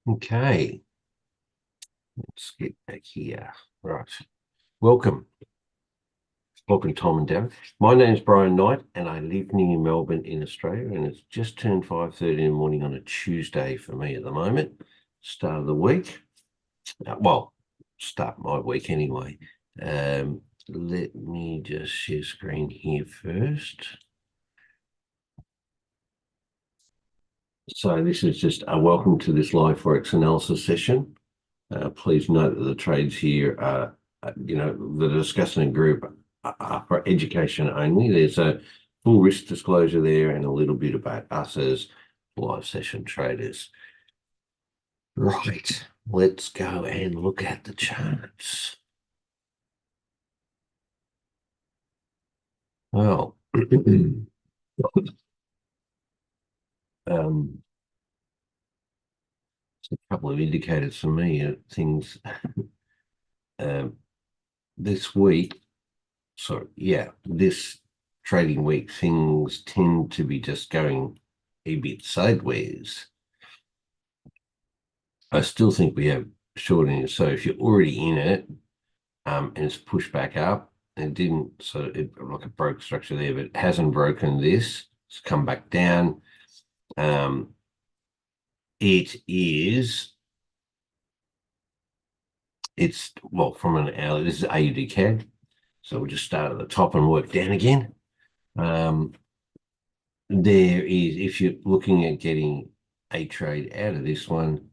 Okay, let's get back here. Right. Welcome. Welcome, Tom and Darren. My name's Brian Knight, and I live near Melbourne in Australia, and it's just turned 5:30 in the morning on a Tuesday for me at the moment. Start of the week. Start my week anyway. Let me just share screen here first. So this is just a welcome to this live FOREX analysis session. Please note that the trades here are, that are discussed in a group are for education only. There's a full risk disclosure there and a little bit about us as live session traders. Right, let's go and look at the charts. Well, a couple of indicators for me. Things this week. This trading week, things tend to be just going a bit sideways. I still think we have shorting. So if you're already in it, and it's pushed back up, and it didn't, so it like a broke structure there, but it hasn't broken this. It's come back down. It's from an hourly. This is AUD CAD, so we'll just start at the top and work down again. There is, if you're looking at getting a trade out of this one,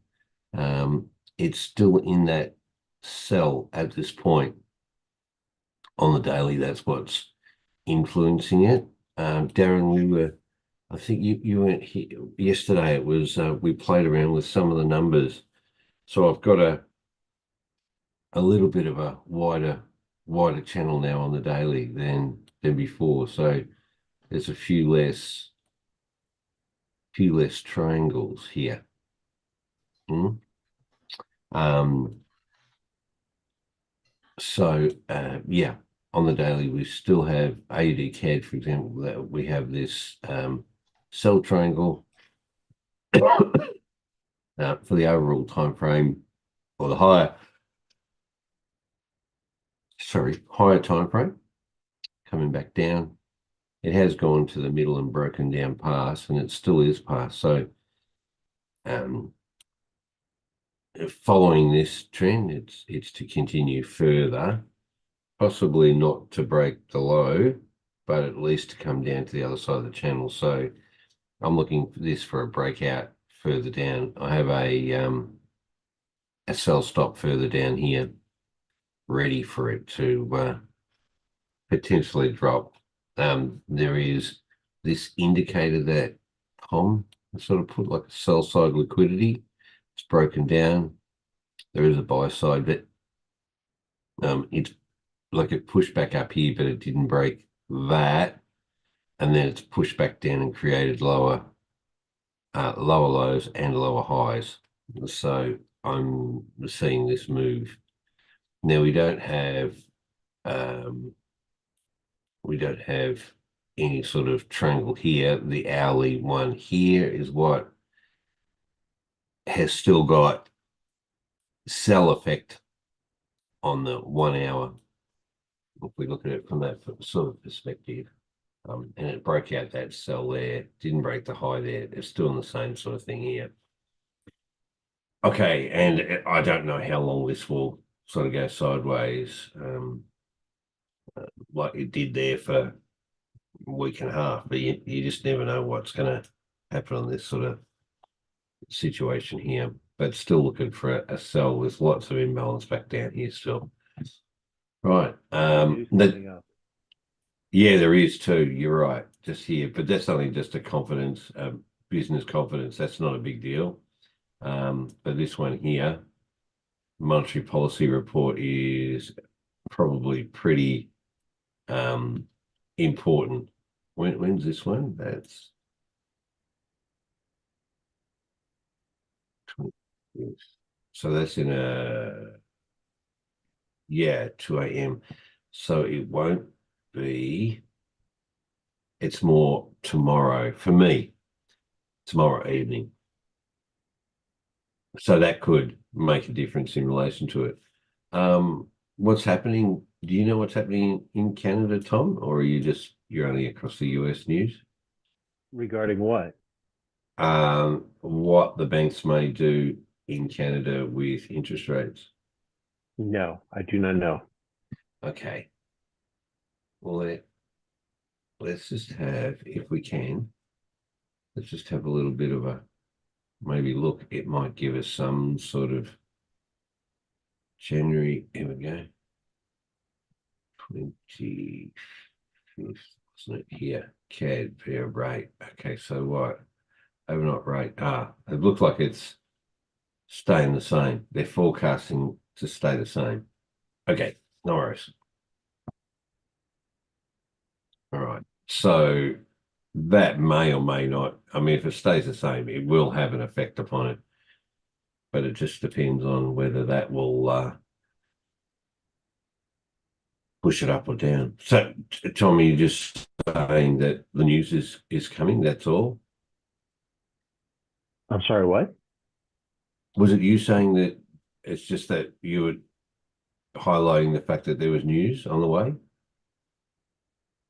it's still in that sell at this point on the daily. That's what's influencing it. Darren, I think you weren't here yesterday. It was, we played around with some of the numbers. So I've got a little bit of a wider channel now on the daily than before. So there's a few less triangles here. On the daily, we still have AUD CAD, for example, that we have this sell triangle for the overall time frame, or the higher time frame, coming back down. It has gone to the middle and broken down past, and it still is past. So following this trend, it's to continue further, possibly not to break the low, but at least to come down to the other side of the channel. So I'm looking for this for a breakout further down. I have a sell stop further down here, ready for it to potentially drop. There is this indicator that Tom sort of put like a sell side liquidity. It's broken down. There is a buy side, but it's like it pushed back up here, but it didn't break that, and then it's pushed back down and created lower lows and lower highs. So I'm seeing this move. Now we don't have any sort of triangle here. The hourly one here is what has still got sell effect on the 1 hour. If we look at it from that sort of perspective, and it broke out that sell there, didn't break the high there. It's still in the same sort of thing here. Okay, and I don't know how long this will sort of go sideways, like it did there for a week and a half, but you just never know what's going to happen on this sort of situation here. But still looking for a sell with lots of imbalance back down here still. Right. Yeah, there is too. You're right. Just here, but that's only just a confidence, business confidence. That's not a big deal. But this one here, monetary policy report, is probably pretty important. When's this one? That's so that's in 2 a.m. So it won't be. It's more tomorrow for me. Tomorrow evening. So that could make a difference in relation to it. What's happening? Do you know what's happening in Canada, Tom, or are you're only across the US news? Regarding what? What the banks may do in Canada with interest rates. No, I do not know. Okay. Well, let's just have, if we can, let's just have a little bit of a maybe look. It might give us some sort of January. Here we go. 25th, wasn't it? Here. CAD pair rate. Okay, so what? Overnight rate. It looks like it's staying the same. They're forecasting to stay the same. Okay, no worries. All right. So that may or may not, I mean, if it stays the same, it will have an effect upon it, but it just depends on whether that will push it up or down. So, Tommy, you're just saying that the news is coming, that's all? I'm sorry, what? Was it you saying that it's just that you were highlighting the fact that there was news on the way?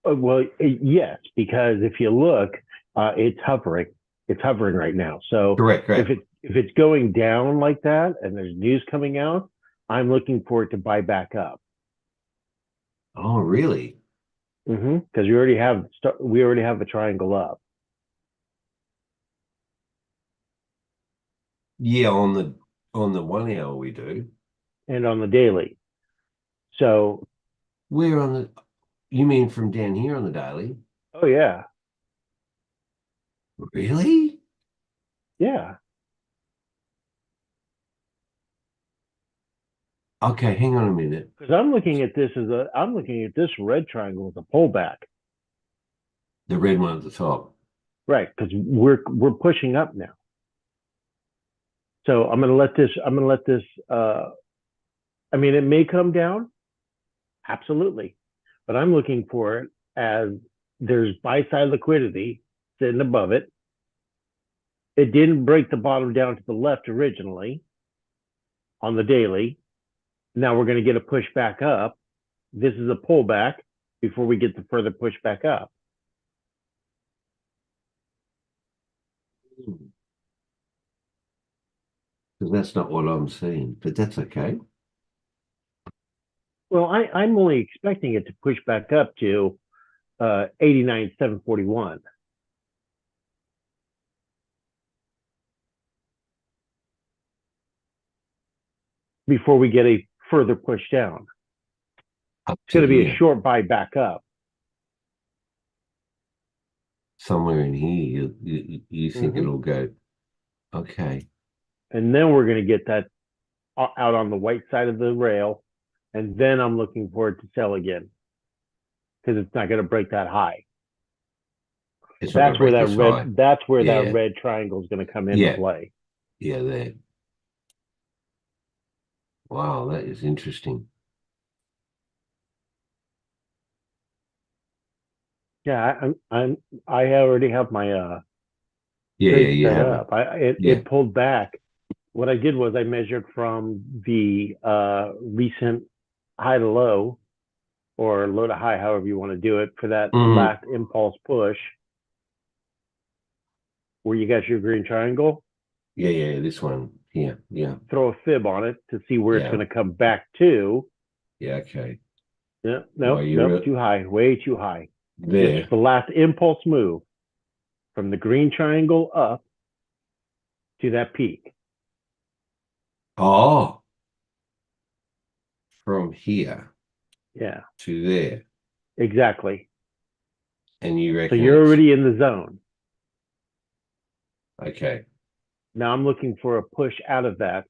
Well, yes, because if you look, it's hovering. It's hovering right now. So Correct, correct. if it's going down like that and there's news coming out, I'm looking for it to buy back up. Oh, really? Because we already have a triangle up, Yeah, on the 1 hour we do. and on the daily. So, We're on the You mean from down here on the daily? oh yeah, Really? yeah. Okay, hang on a minute. Because I'm looking at this red triangle as a pullback, The red one at the top. right? Because we're pushing up now. So I'm gonna let this. I mean, it may come down, absolutely, but I'm looking for it as there's buy side liquidity sitting above it. It didn't break the bottom down to the left originally on the daily. Now we're going to get a push back up. This is a pullback before we get the further push back up. Because that's not what I'm seeing, but that's okay. Well, I'm only expecting it to push back up to 89,741 before we get a further push down. Up It's to going to be a here. short buy back up. Somewhere in here, you think Mm-hmm. it'll go, okay. And then we're going to get that out on the white side of the rail. And then I'm looking for it to sell again because it's not going to break that high. It's not going to break this high. That's where that Yeah, red triangle is going to come into yeah, play. yeah, there. Wow, that is interesting. Yeah, I already have my Yeah, yeah, trade you set have it. up. Yeah. It pulled back. What I did was I measured from the recent high to low or low to high, however you want to do it, for that Hmm. last impulse push where you got your green triangle. Yeah, yeah, this one here. Yeah, Throw a fib on it to see where it's yeah, going to come back to. yeah, okay. Yeah, Well, nope, nope, you're too high, way too high. Just there. the last impulse move from the green triangle up to that peak. Oh, from here Yeah, to there. exactly. And you So reckon you're it's already in the zone. okay. Now I'm looking for a push out of that,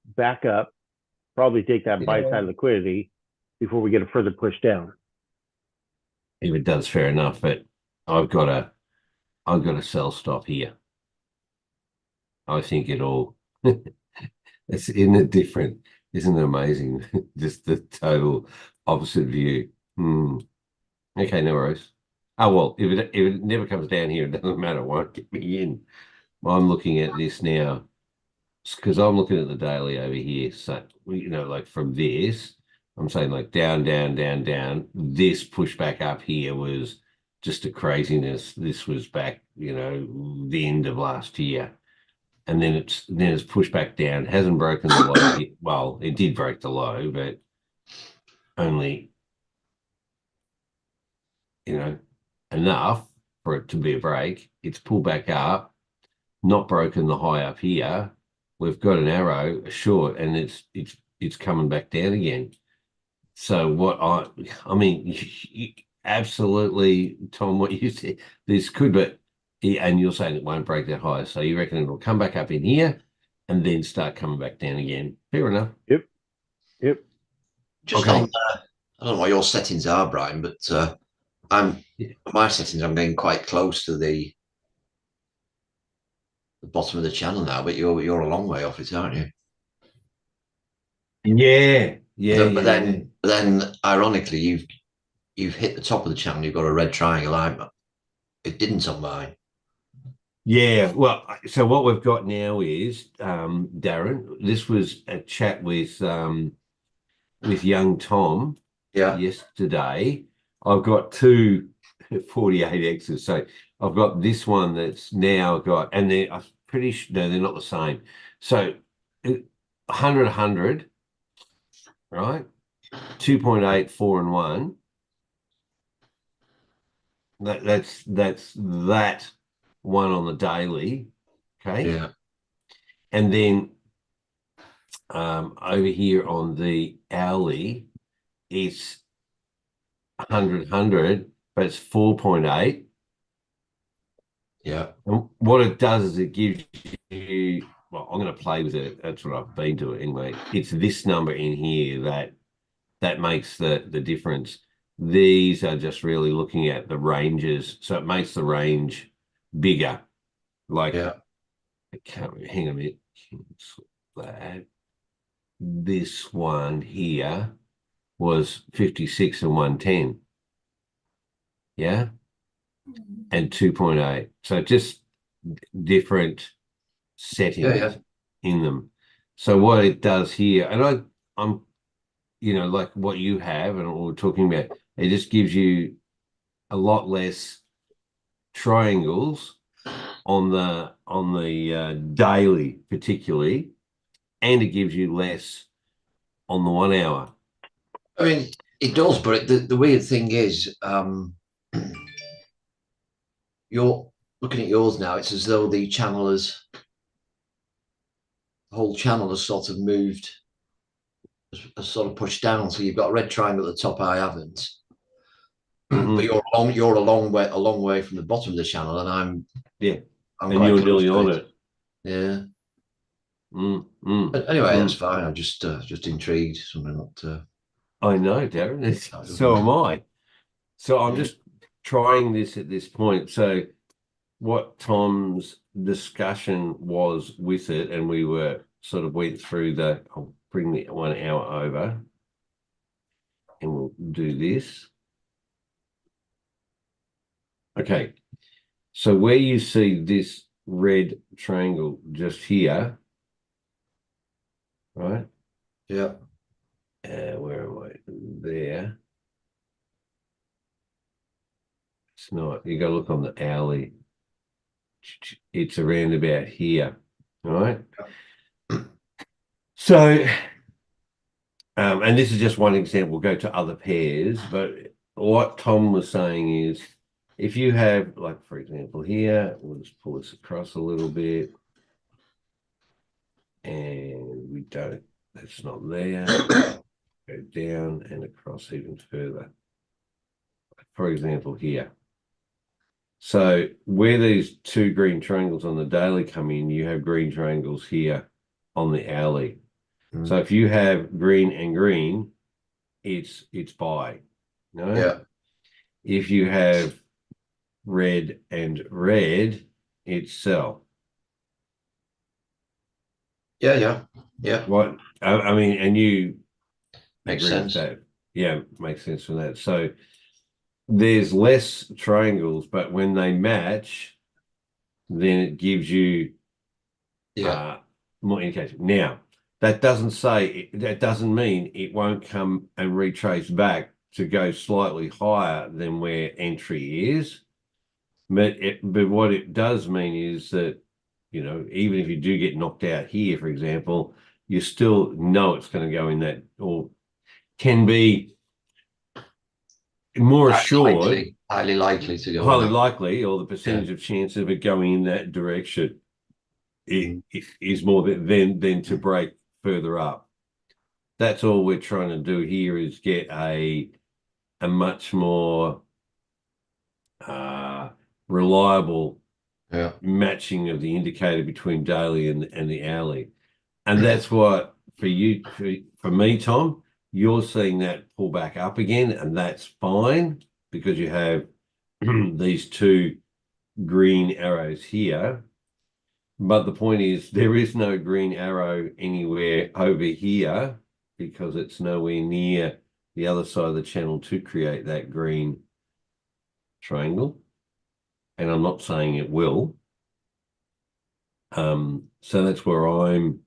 back up, probably take that buy Yeah. side liquidity before we get a further push down. If it does, fair enough. But I've got a I've got a sell stop here. I think it'll it's in a different, isn't it amazing? Just the total opposite view. Hmm. Okay, no worries. Oh well, if it never comes down here, it doesn't matter. It won't get me in. I'm looking at this now. because I'm looking at the daily over here. So, like from this, I'm saying like down, down, down, down. This push back up here was just a craziness. This was back, the end of last year. And then it's pushed back down. Hasn't broken the low yet. Well, it did break the low, but only, enough for it to be a break. It's pulled back up, not broken the high up here. We've got an arrow, a short, and it's coming back down again. So I mean, absolutely, Tom, what you said, this could, but and you're saying it won't break that high. So you reckon it'll come back up in here and then start coming back down again. Fair enough. Yep. Yep. Just Okay. on, I don't know what your settings are, Brian, but my settings, I'm getting quite close to the bottom of the channel now, but you're a long way off it, aren't you? Yeah. But then ironically, you've hit the top of the channel. You've got a red triangle. It didn't on mine. Yeah, well, so what we've got now is, Darren, this was a chat with young Tom yesterday. I've got two 48Xs. So I've got this one that's now got, and I'm pretty sure, no, they're not the same. So 100, right? 2.8, 4 and 1. That's that one on the daily. Okay. Yeah. And then over here on the hourly, it's 100, but it's 4.8. Yeah. And what it does is it gives you, well, I'm going to play with it. That's what I've been doing anyway. It's this number in here that makes the difference. These are just really looking at the ranges. So it makes the range bigger. Like, yeah. I can't, hang on a minute. That. This one here was 56 and 110. Yeah. And 2.8. So just different settings in them. So what it does here, and I'm like what you have and what we're talking about, it just gives you a lot less triangles on the daily particularly, and it gives you less on the 1 hour. I mean, it does, but the weird thing is, you're looking at yours now. It's as though the whole channel has sort of moved, has sort of pushed down. So you've got a red triangle at the top. I haven't. Mm-hmm. But you're a long way from the bottom of the channel, and I'm and you're nearly on it. Yeah. But anyway, that's fine. I'm just intrigued. Something not. I know, Darren. So am I. So I'm just trying this at this point. So what Tom's discussion was with it, and we were sort of went through I'll bring the 1 hour over and we'll do this. Okay. So where you see this red triangle just here, right? Yeah. Where am I? There. It's not. You got to look on the hourly. It's around about here, right? So, and this is just one example. We'll go to other pairs, but what Tom was saying is, if you have, like, for example, here, we'll just pull this across a little bit, and we don't. That's not there. Go down and across even further. For example, here. So where these two green triangles on the daily come in, you have green triangles here on the hourly. So if you have green and green, it's buy. No? Yeah. If you have red and red, it's sell. Yeah. What I mean, and you makes agree sense. with that. Yeah, makes sense from that. So there's less triangles, but when they match, then it gives you more indication. Now, that doesn't mean it won't come and retrace back to go slightly higher than where entry is. But what it does mean is that, even if you do get knocked out here, for example, you still know it's going to go in that, or can be more assured, highly likely to go. highly likely, or the percentage of chance of it going in that direction it is more than to break further up. That's all we're trying to do here, is get a much more reliable matching of the indicator between daily and the hourly. And that's what, for me, Tom, you're seeing that pull back up again, and that's fine because you have these two green arrows here. But the point is, there is no green arrow anywhere over here because it's nowhere near the other side of the channel to create that green triangle. And I'm not saying it will. So that's where I'm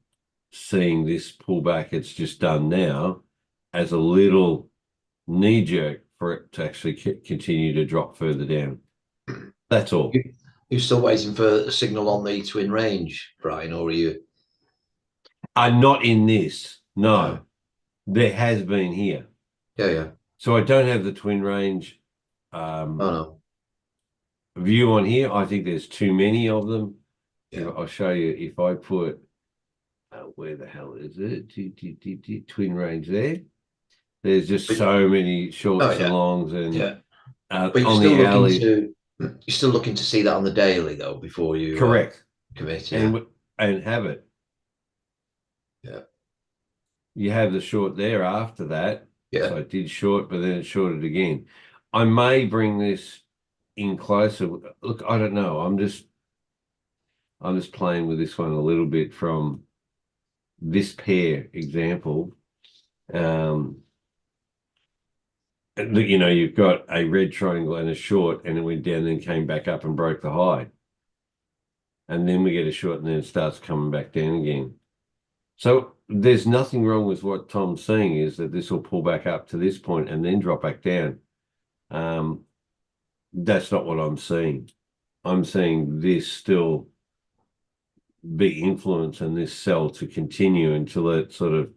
seeing this pullback it's just done now as a little knee jerk for it to actually continue to drop further down. That's all. You're still waiting for a signal on the twin range, Brian, or are you? I'm not in this. No, there has been here. Yeah. So I don't have the twin range no. view on here. I think there's too many of them. Yeah. I'll show you if I put, where the hell is it? Twin range there. There's just so many shorts and longs, and but you're on still the alley. you're still looking to see that on the daily though before you Correct. Commit. And have it. Yeah. You have the short there after that. Yeah. So I did short, but then it shorted again. I may bring this in closer. Look, I don't know. I'm just playing with this one a little bit from this pair example. You've got a red triangle and a short, and it went down, then came back up and broke the high. And then we get a short, and then it starts coming back down again. So there's nothing wrong with what Tom's saying, is that this will pull back up to this point and then drop back down. That's not what I'm seeing. I'm seeing this still be influence and this sell to continue until it sort of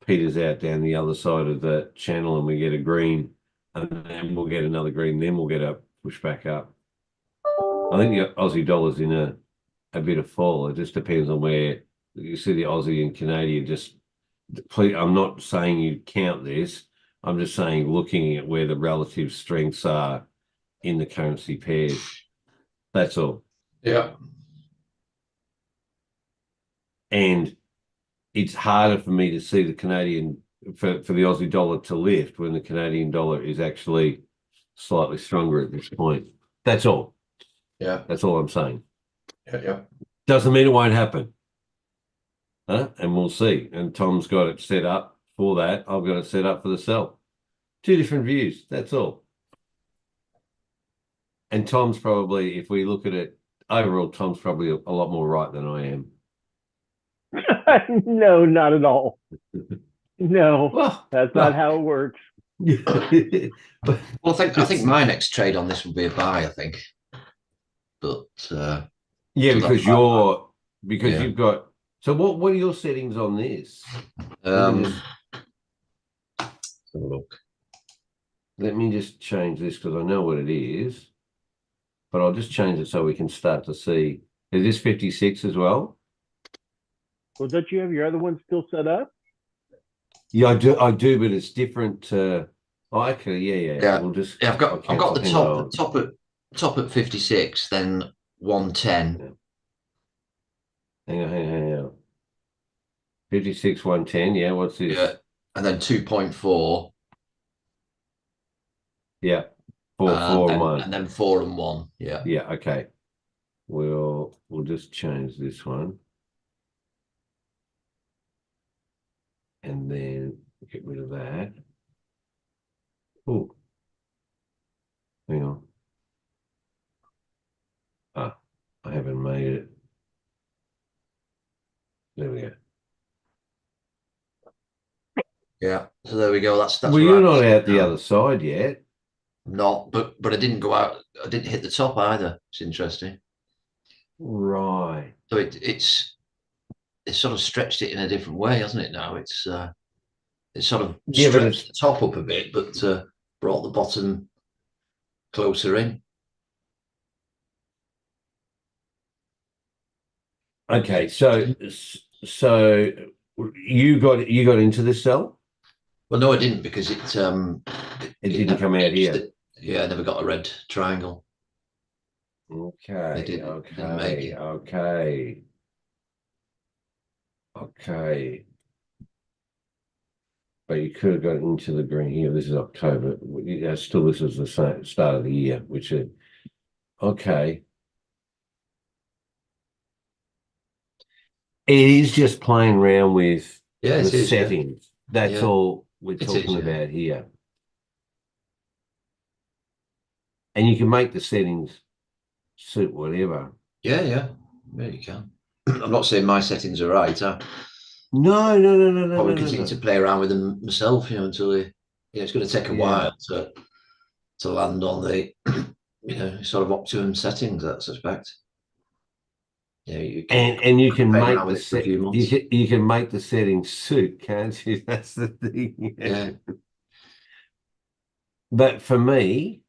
peters out down the other side of the channel and we get a green, and then we'll get another green, then we'll get a push back up. I think the Aussie dollar's in a bit of fall. It just depends on where you see the Aussie and Canadian. Just please, I'm not saying you count this. I'm just saying looking at where the relative strengths are in the currency pairs. That's all. Yeah. And it's harder for me to see the Canadian for the Aussie dollar to lift when the Canadian dollar is actually slightly stronger at this point. That's all. Yeah. That's all I'm saying. Yeah. Doesn't mean it won't happen. And we'll see. And Tom's got it set up for that. I've got it set up for the sell. Two different views. That's all. And Tom's probably, if we look at it overall, Tom's probably a lot more right than I am. No, not at all. No, that's not how it works. But Well, I think my next trade on this will be a buy, I think. But because you've got. So what are your settings on this? Have a look. Let me just change this because I know what it is, but I'll just change it so we can start to see. Is this 56 as well? Well, don't you have your other one still set up? Yeah, I do, but it's different. Okay, yeah. We'll just. I've got the top at 56, then 110. Hang on. 56, 110. Yeah, what's this? Yeah, and then 2.4. Yeah, 4 and 1, and then 4 and 1. Yeah. Yeah. Okay. We'll just change this one, and then get rid of that. Oh, hang on. I haven't made it. There we Yeah. So there we go. That's Well, where you're I'm not sitting out the now. other side yet. Not, but I didn't go out. I didn't hit the top either. It's interesting. Right. So it's sort of stretched it in a different way, hasn't it? Now it's sort of Yeah, but stretched it's the top up a bit, but brought the bottom closer in. okay. So you got into this cell? Well, no, I didn't because It it didn't never come out reached here. it. Yeah, I never got a red triangle. It Okay. didn't make Okay. it. Okay. Okay. But you could have got into the green here. This is October. Yeah, still, this is the start of the year, which is okay. It is just playing around with Yeah, the it is. Yeah, settings. That's yeah, all we're it is. talking Yeah, about here. And you can make the settings suit whatever. yeah, yeah. Yeah, you can. I'm not saying my settings are right. I No, no, no, no, no, probably no, no, continue to no. play around with them myself, until it's going to take a Yeah. while to land on the, sort of optimum settings. I suspect. Yeah, you can And you can play make around the with it for a few you months. can make the settings suit, can't you? That's the thing. Yeah, But for me,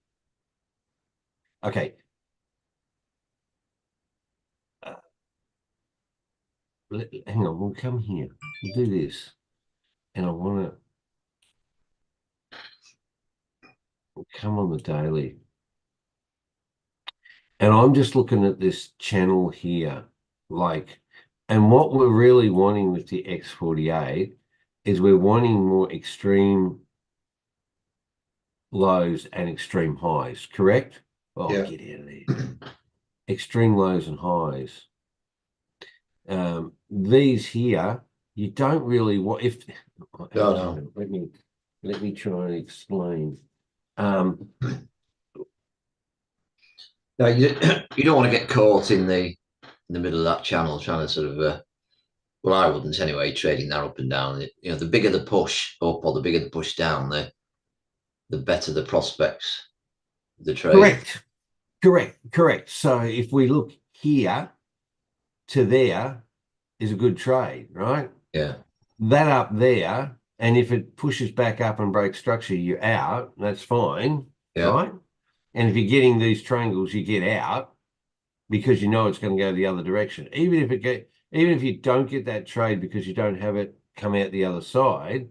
okay, uh, hang on, we'll come here. We'll do this. And I want to come on the daily. And I'm just looking at this channel here, like, and what we're really wanting with the X48 is we're wanting more extreme lows and extreme highs, correct? Oh, yeah. get out of there. Extreme lows and highs. These here, you don't really want if No, no. let me try and explain. Um, No, you don't want to get caught in the middle of that channel trying to sort of. Well, I wouldn't anyway. Trading that up and down. The bigger the push up or the bigger the push down, the better the prospects of the trade. correct, correct. So if we look here to there is a good trade, right? Yeah, That up there, and if it pushes back up and breaks structure, you're out. That's fine, yeah, right? And if you're getting these triangles, you get out because you know it's going to go the other direction. Even if you don't get that trade because you don't have it come out the other side,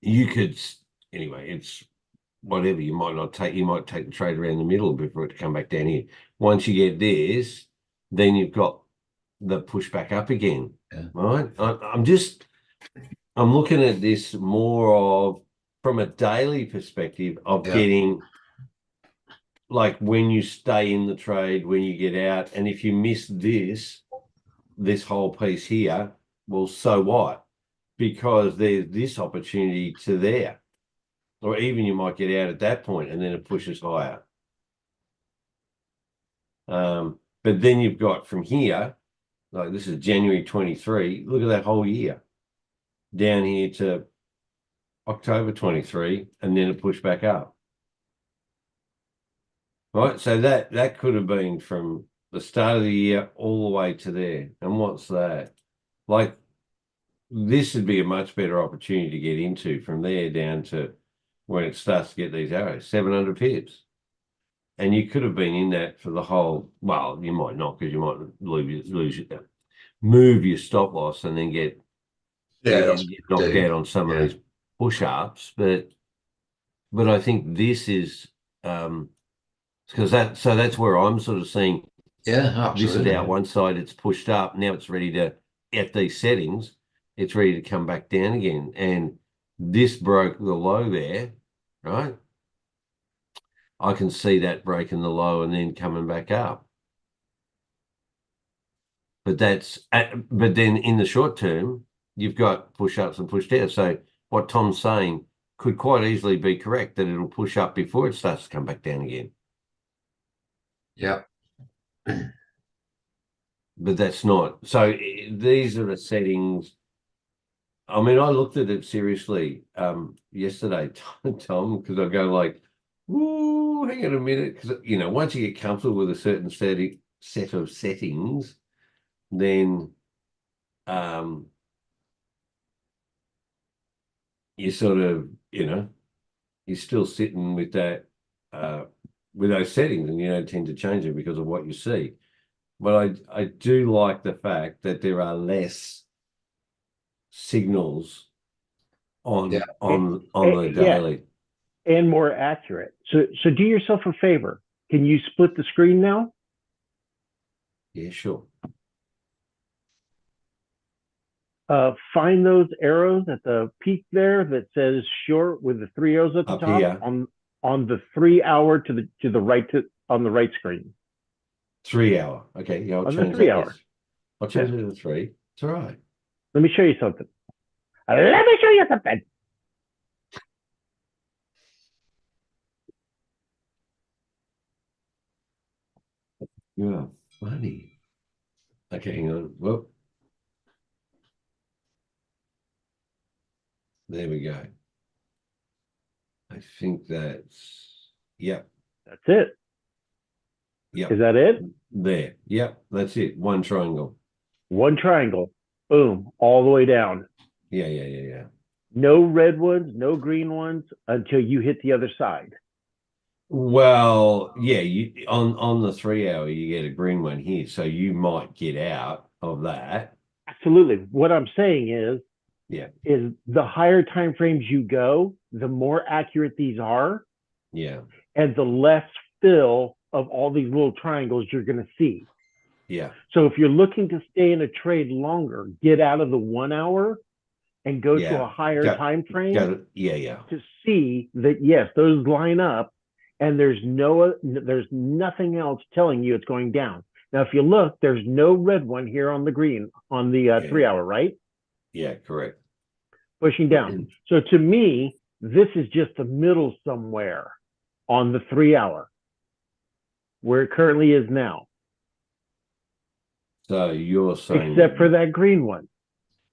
you could anyway. It's whatever. You might not take. You might take the trade around the middle before it to come back down here. Once you get this, then you've got the push back up again. yeah, Right. I'm looking at this more of from a daily perspective of yeah, getting like when you stay in the trade, when you get out, and if you miss this whole piece here, well, so what? Because there's this opportunity to there, or even you might get out at that point and then it pushes higher. But then you've got from here, like this is January 23. Look at that whole year down here to October 23, and then it pushed back up. Right. So that could have been from the start of the year all the way to there. And what's that? Like this would be a much better opportunity to get into from there down to when it starts to get these arrows, 700 pips. And you could have been in that for the whole, well, you might not because you might move your stop loss and then get yeah. That's get what we knocked do. out on some of Yeah, these push-ups. But I think this is because that's where I'm sort of seeing yeah, this is absolutely. out one side, it's pushed up. Now it's ready to, at these settings, it's ready to come back down again. And this broke the low there, right? I can see that breaking the low and then coming back up. But but then in the short term, you've got push ups and push downs. So what Tom's saying could quite easily be correct that it'll push up before it starts to come back down again. Yeah, But that's not. So these are the settings. I mean, I looked at it seriously yesterday, Tom, because I go like, "Ooh, hang on a minute," because once you get comfortable with a certain set of settings, then you sort of, you're still sitting with that with those settings, and you don't tend to change it because of what you see. But I do like the fact that there are less signals Yeah. on the Yeah, daily. and more accurate. So do yourself a favor. Can you split the screen now? Yeah, sure. Find those arrows at the peak there that says short with the three arrows at the Up top here, on the 3 hour to the right on the right screen 3 hour. Okay, yeah, I'll on the change three that. hour. Yes, I'll Yeah. change it to 3. It's all right. Let me show you something. Let me show you something. You are funny. Okay, hang on. Well, there we go. I think that's, yep, That's it. yep. Is that it? There. Yep, that's it. One triangle. One triangle. Boom. All the way down. Yeah, yeah, yeah, yeah. No red ones, no green ones until you hit the other side. Well, yeah, you on the 3 hour you get a green one here, so you might get out of that. Absolutely. What I'm saying Yeah, is the higher time frames you go, the more accurate these are, yeah, and the less fill of all these little triangles you're going to see. yeah. So if you're looking to stay in a trade longer, get out of the 1 hour and go to Yeah. a higher Go, time frame go. Yeah, yeah, to see that yes, those line up, and there's nothing else telling you it's going down. Now, if you look, there's no red one here on the green on the yeah, 3 hour, right? yeah. Correct. Pushing down. So to me, this is just the middle somewhere on the 3 hour where it currently is now, So you're saying except for that? that green one.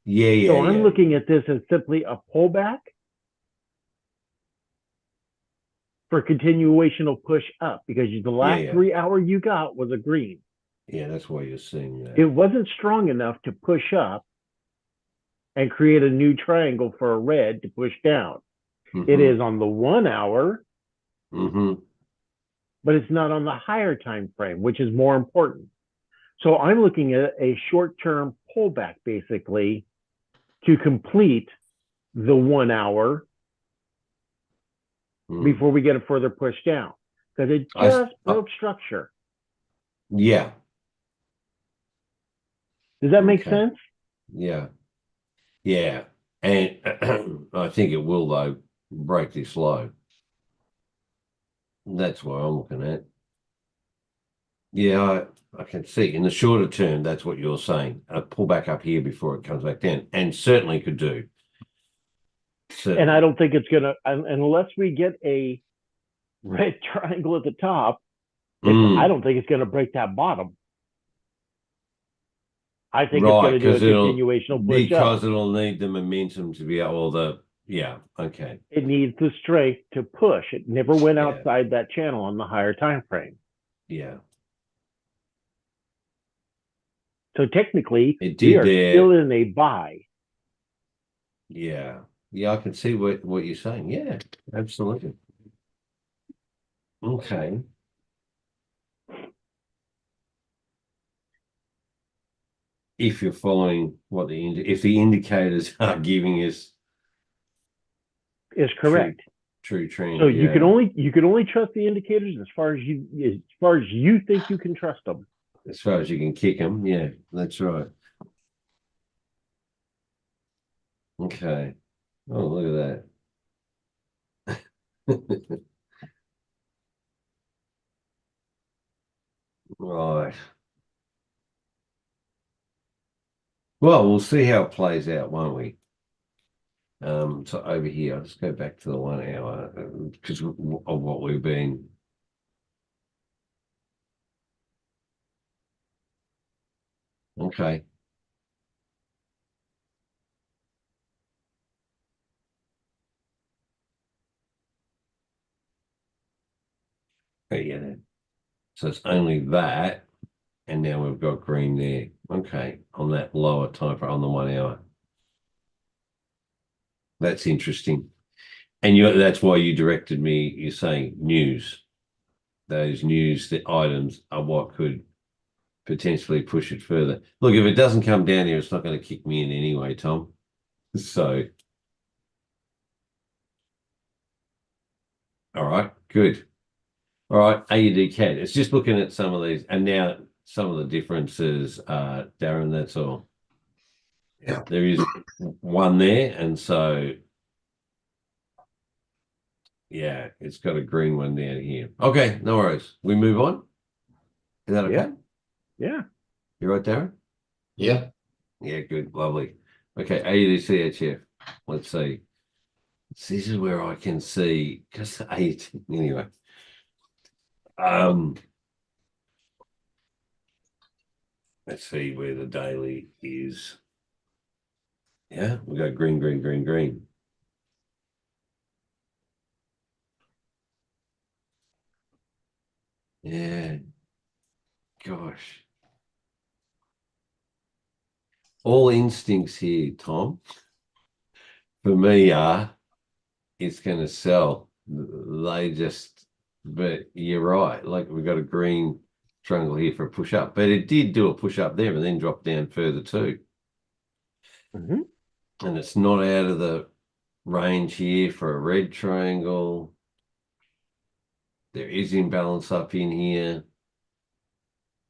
Yeah, yeah, So I'm yeah, looking at this as simply a pullback for continuational push up because the yeah, last yeah, 3 hour you got was a green. yeah. That's why you're seeing that. It wasn't strong enough to push up and create a new triangle for a red to push down. It Mm-hmm. is on the 1 hour, Mm-hmm. but it's not on the higher time frame, which is more important. So I'm looking at a short-term pullback basically to complete the 1 hour Mm. before we get a further push down because it just broke structure. Yeah. Does that make Okay. sense? Yeah. Yeah. And I think it will though break this low. That's what I'm looking at. Yeah, I can see in the shorter term, that's what you're saying. A pull back up here before it comes back down, and certainly could do. And I Certainly. don't think it's going to, unless we get a red triangle at the top, I don't think it's going to break that bottom. I think it's going Right, to do a continuational push up. because it'll need the momentum to be able to, yeah, okay. It needs the strength to push. It never went Yeah, outside that channel on the higher time frame. yeah. So technically, It we did are still there. in a buy. Yeah. Yeah, I can see what you're saying. Yeah, absolutely. Okay. If you're following what if the indicators are giving us Is true correct. true So trend, you can yeah. only trust the indicators as far as you think you can trust them. As far as you can kick them, yeah, that's right. Okay. Oh, look at that. Right. Well, we'll see how it plays out, won't we? So over here, I'll just go back to the 1 hour because of what we've been. Okay. Yeah. So it's only that, and now we've got green there. Okay, on that lower time frame on the 1 hour. That's interesting. And that's why you directed me, you're saying news. Those news the items are what could potentially push it further. Look, if it doesn't come down here, it's not going to kick me in anyway, Tom. So, all right, good. All right, AUD CAD. It's just looking at some of these, and now some of the differences, Darren, that's all. Yeah. There is one there, and so yeah, it's got a green one down here. Okay, no worries. We move on. Is that okay? Yeah. You right, Darren? Yeah. Yeah, good, lovely. Okay, AUD CHF. Let's see. This is where I can see because anyway. Let's see where the daily is. Yeah, we got green, green, green, green. Yeah. Gosh. All instincts here, Tom, for me are it's going to sell. They just, but you're right. Like we've got a green triangle here for a push up, but it did do a push up there and then drop down further too. Mm-hmm. And it's not out of the range here for a red triangle. There is imbalance up in here.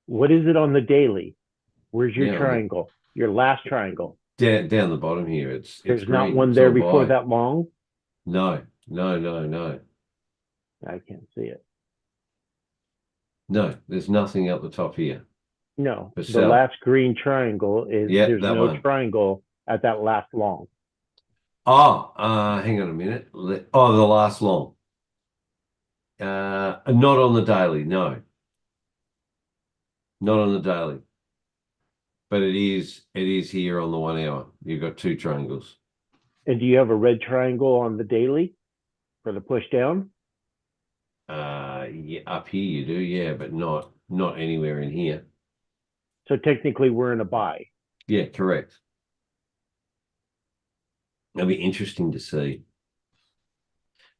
What is it on the daily? Where's your Yeah, triangle? Your last triangle. down the bottom here. It's There's green. not one It's there all before buy. that long. No, no, no, no. I can't see it. No, there's nothing up the top here. No, For the sell. last green triangle is Yeah, there's that no one. triangle at that last long. Oh, hang on a minute. Oh, the last long. Not on the daily, no. Not on the daily. But it is here on the 1 hour. You've got two triangles. And do you have a red triangle on the daily for the push down? Yeah, up here you do, yeah, but not anywhere in here. So technically we're in a buy. Yeah, correct. It'll be interesting to see.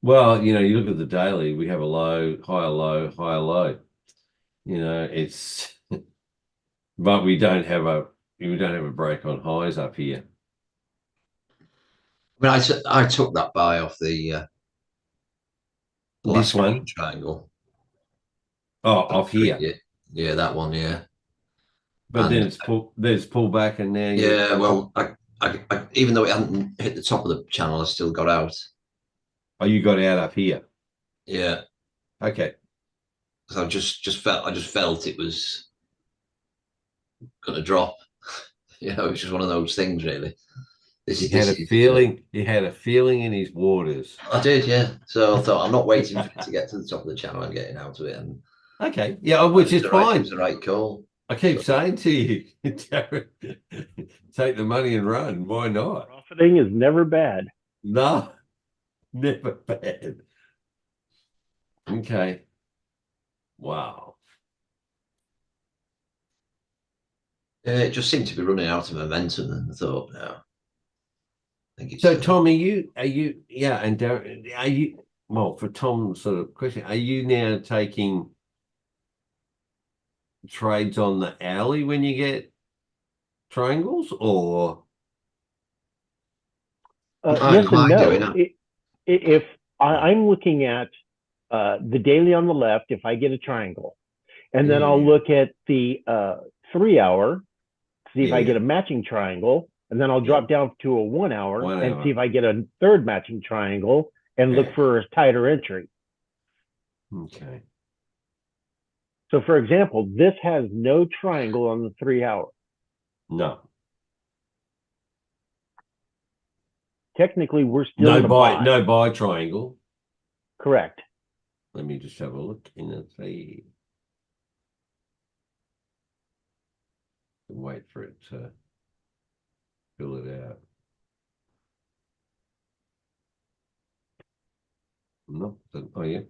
Well, you look at the daily, we have a low, higher low, higher low. It's but we don't have a break on highs up here. I mean, I took that buy off the This last green one, triangle. off here. Yeah, that one, yeah. But then it's pulled back, and now yeah, well, I even though it hadn't hit the top of the channel, I still got out. you got out up here. Yeah, Okay. because I just felt it was going to drop. It's just one of those things, really. He had a feeling. He had a feeling in his waters. I did, yeah. So I thought I'm not waiting for it to get to the top of the channel and getting out of it. And Okay, yeah, which is it fine. was the right call. I keep saying to you, Darren, take the money and run. Why not? Profiting is never bad. No, never bad. Okay. Wow. It just seemed to be running out of momentum, and I thought, no. I think it's So, Tom, are you, yeah, and Darren, are you, well, for Tom's sort of question, are you now taking trades on the alley when you get triangles, or? Yes and no. doing If I'm looking at the daily on the left, if I get a triangle, and then I'll Yeah. look at the 3 hour, see if I Yeah. get a matching triangle, and then I'll Yeah. drop down to a 1 hour 1 and hour. see if I get a third matching triangle and look Yeah. for a tighter entry. Okay. So for example, this has no triangle on the 3 hour. No. Technically, we're still in a buy. No buy triangle. Correct. Let me just have a look in and see. Wait for it to fill it out. No, oh yeah,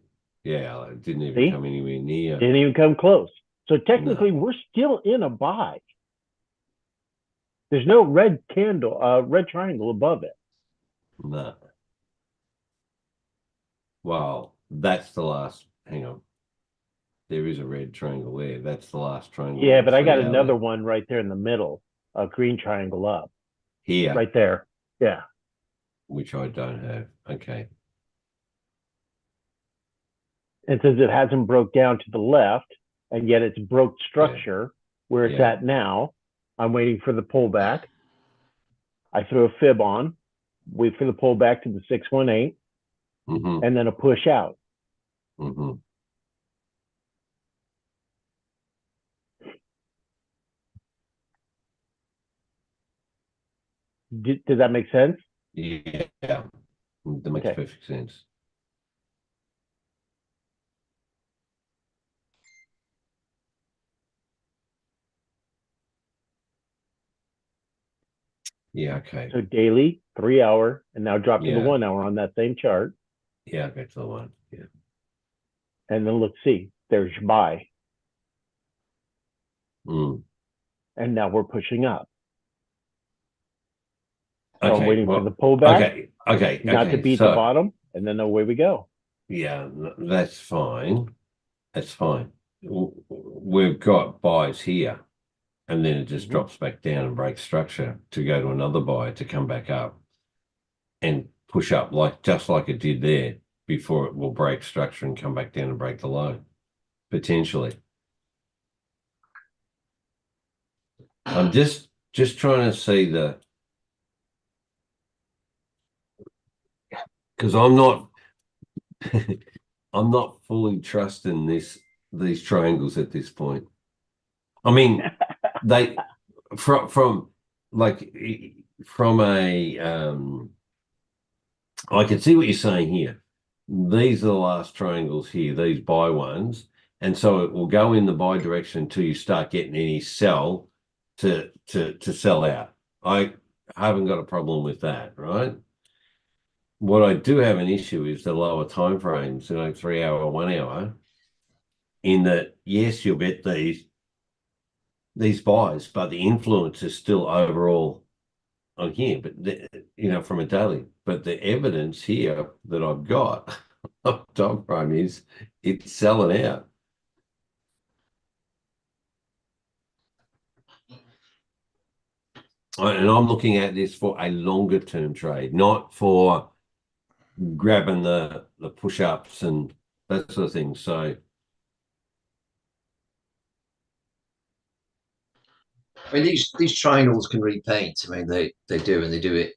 Yeah, it didn't even See? come anywhere near. Didn't even come close. So technically, we're still in a buy. There's no red candle, red triangle above it. No. Well, that's the last. Hang on. There is a red triangle there. That's the last triangle. Yeah, on the but I got 3 hour another one right there in the middle, a green triangle up, here, right there. Yeah. which I don't have. Okay. And since it hasn't broke down to the left, and yet it's broke structure where it's Yeah. at now, I'm waiting for the pullback. I throw a fib on, wait for the pullback to the 618, Mm-hmm. and then a push out. Mm-hmm. Does that make sense? Yeah. That makes Okay. perfect sense. Yeah, okay. So daily, 3 hour, and now drop to the Yeah. 1 hour on that same chart. Yeah, that's the one. Yeah. And then let's see, there's your buy. Mm. And now we're pushing up. So Okay. I'm waiting well, for the pullback, Okay. not to beat the bottom, and then away we go. Yeah, that's fine. That's fine. We've got buys here, and then it just drops back down and breaks structure to go to another buy to come back up and push up just like it did there before it will break structure and come back down and break the low, potentially. I'm just trying to see because I'm not I'm not fully trusting these triangles at this point. I mean, they from like from a I can see what you're saying here. These are the last triangles here, these buy ones, and so it will go in the buy direction until you start getting any sell to sell out. I haven't got a problem with that, right? What I do have an issue is the lower time frames, 3 hour, 1 hour, in that yes, you'll get these buys, but the influence is still overall on here, but from a daily. But the evidence here that I've got of time frame is it's selling out. And I'm looking at this for a longer term trade, not for grabbing the push-ups and that sort of thing. So I mean, these triangles can repaint. I mean, they do, and they do it.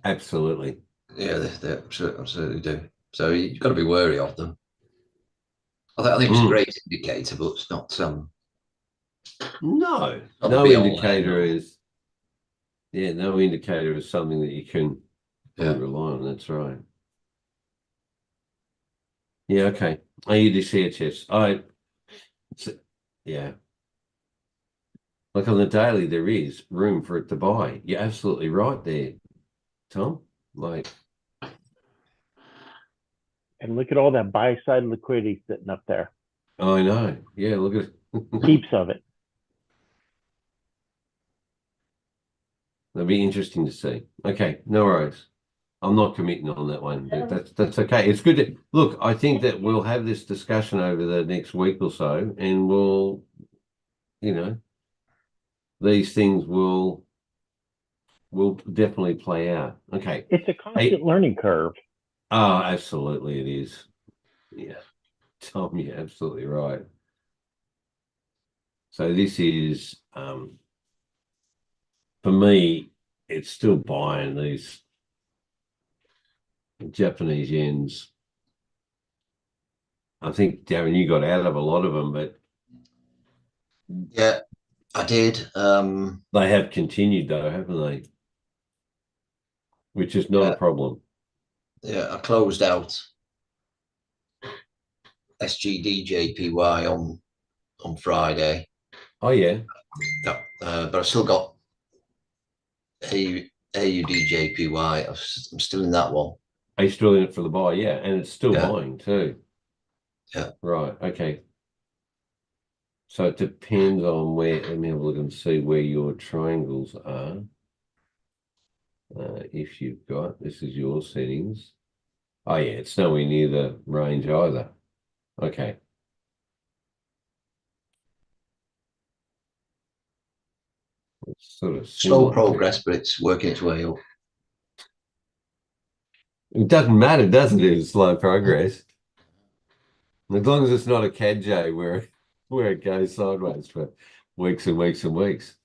absolutely. Yeah, they absolutely do. So you've got to be wary of them. I think it's a great indicator, but it's not No no indicator is no indicator is something that you can rely on. That's right. Yeah, okay. UDCHS. Yeah. Like on the daily, there is room for it to buy. You're absolutely right there, Tom. Like, And look at all that buy side liquidity sitting up there. I know. Yeah, look at it. Heaps of it. That'll be interesting to see. Okay, no worries. I'm not committing on that one. That's okay. It's good to look. I think that we'll have this discussion over the next week or so, and these things will definitely play out. Okay. It's a constant learning curve. Oh, absolutely it is. Yeah. Tom, you're absolutely right. So this is for me, it's still buying these Japanese yens. I think, Darren, you got out of a lot of them, but Yeah, I did. they have continued though, haven't they? Which is not a problem. Yeah, I closed out SGDJPY on Friday. Oh yeah. Yeah, but I still got AUDJPY. I'm still in that one. Are you still in it for the buy? Yeah, and it's still buying too. Yeah. Right. Okay. So it depends on where. Let me have a look and see where your triangles are. If you've got, this is your settings. Oh yeah, it's nowhere near the range either. Okay. It's sort of Slow similar. progress, but it's working its way up. It doesn't matter, doesn't it? It's slow progress. As long as it's not a CAD where it goes sideways for weeks and weeks and weeks.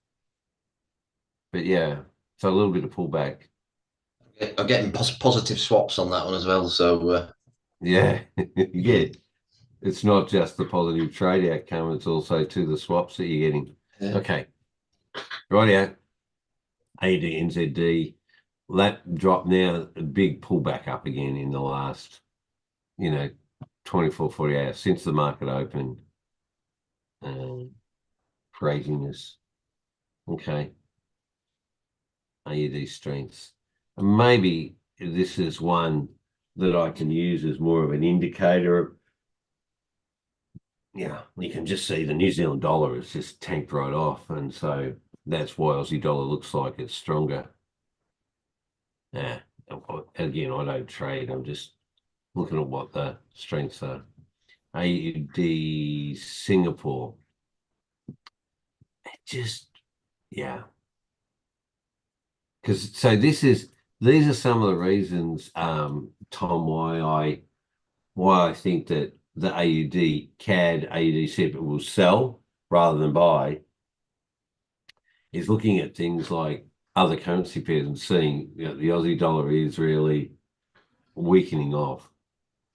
But yeah, so a little bit of pullback. I'm getting positive swaps on that one as well. So Yeah, yeah. It's not just the positive trade outcome, it's also to the swaps that you're getting. yeah. Okay. Rightio. AD, NZD, that dropped now, a big pullback up again in the last, 24, 40 hours since the market opened. Craziness. Okay. AUD strengths. And maybe this is one that I can use as more of an indicator. Yeah, you can just see the New Zealand dollar has just tanked right off. And so that's why Aussie dollar looks like it's stronger. Yeah. Again, I don't trade. I'm just looking at what the strengths are. AUD Singapore. Just, yeah. Because so these are some of the reasons, Tom, why I think that the AUD CAD AUD SIP will sell rather than buy is looking at things like other currency pairs and seeing the Aussie dollar is really weakening off.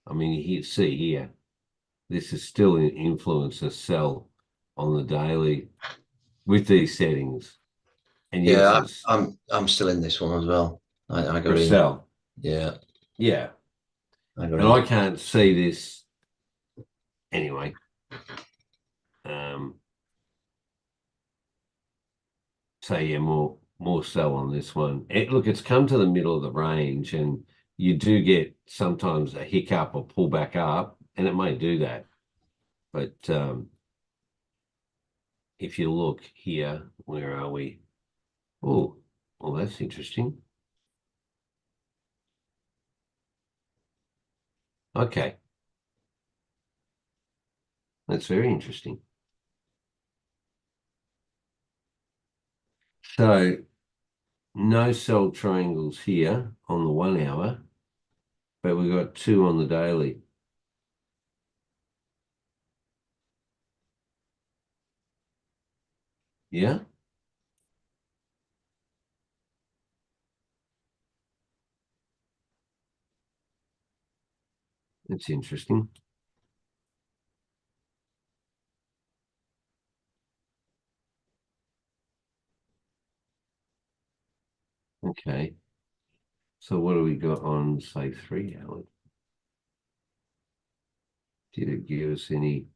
I mean, you see here, this is still an influencer sell on the daily with these settings. And yes, Yeah, it's I'm still in this one as well. I for got a in. sell. Yeah, Yeah. I got And in. I can't see this anyway. Um, so yeah, more sell on this one. Look, it's come to the middle of the range, and you do get sometimes a hiccup or pull back up, and it may do that. But if you look here, where are we? Oh, well, that's interesting. Okay, that's very interesting. So no sell triangles here on the 1 hour, but we've got two on the daily. Yeah, that's interesting. Okay. So what do we got on, say, 3 hours? Did it give us any?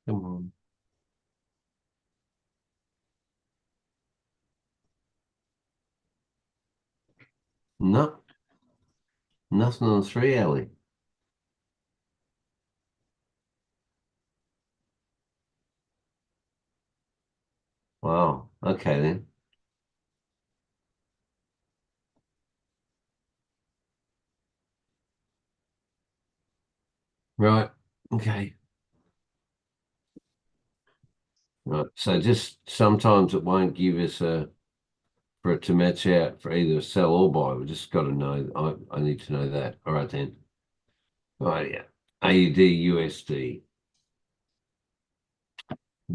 Come on. No, nothing on 3 hour. Wow. Okay then. Right. Okay. Right. So just sometimes it won't give us for it to match out for either sell or buy. We just got to know. I need to know that. All right then. All right. Yeah. AUD USD.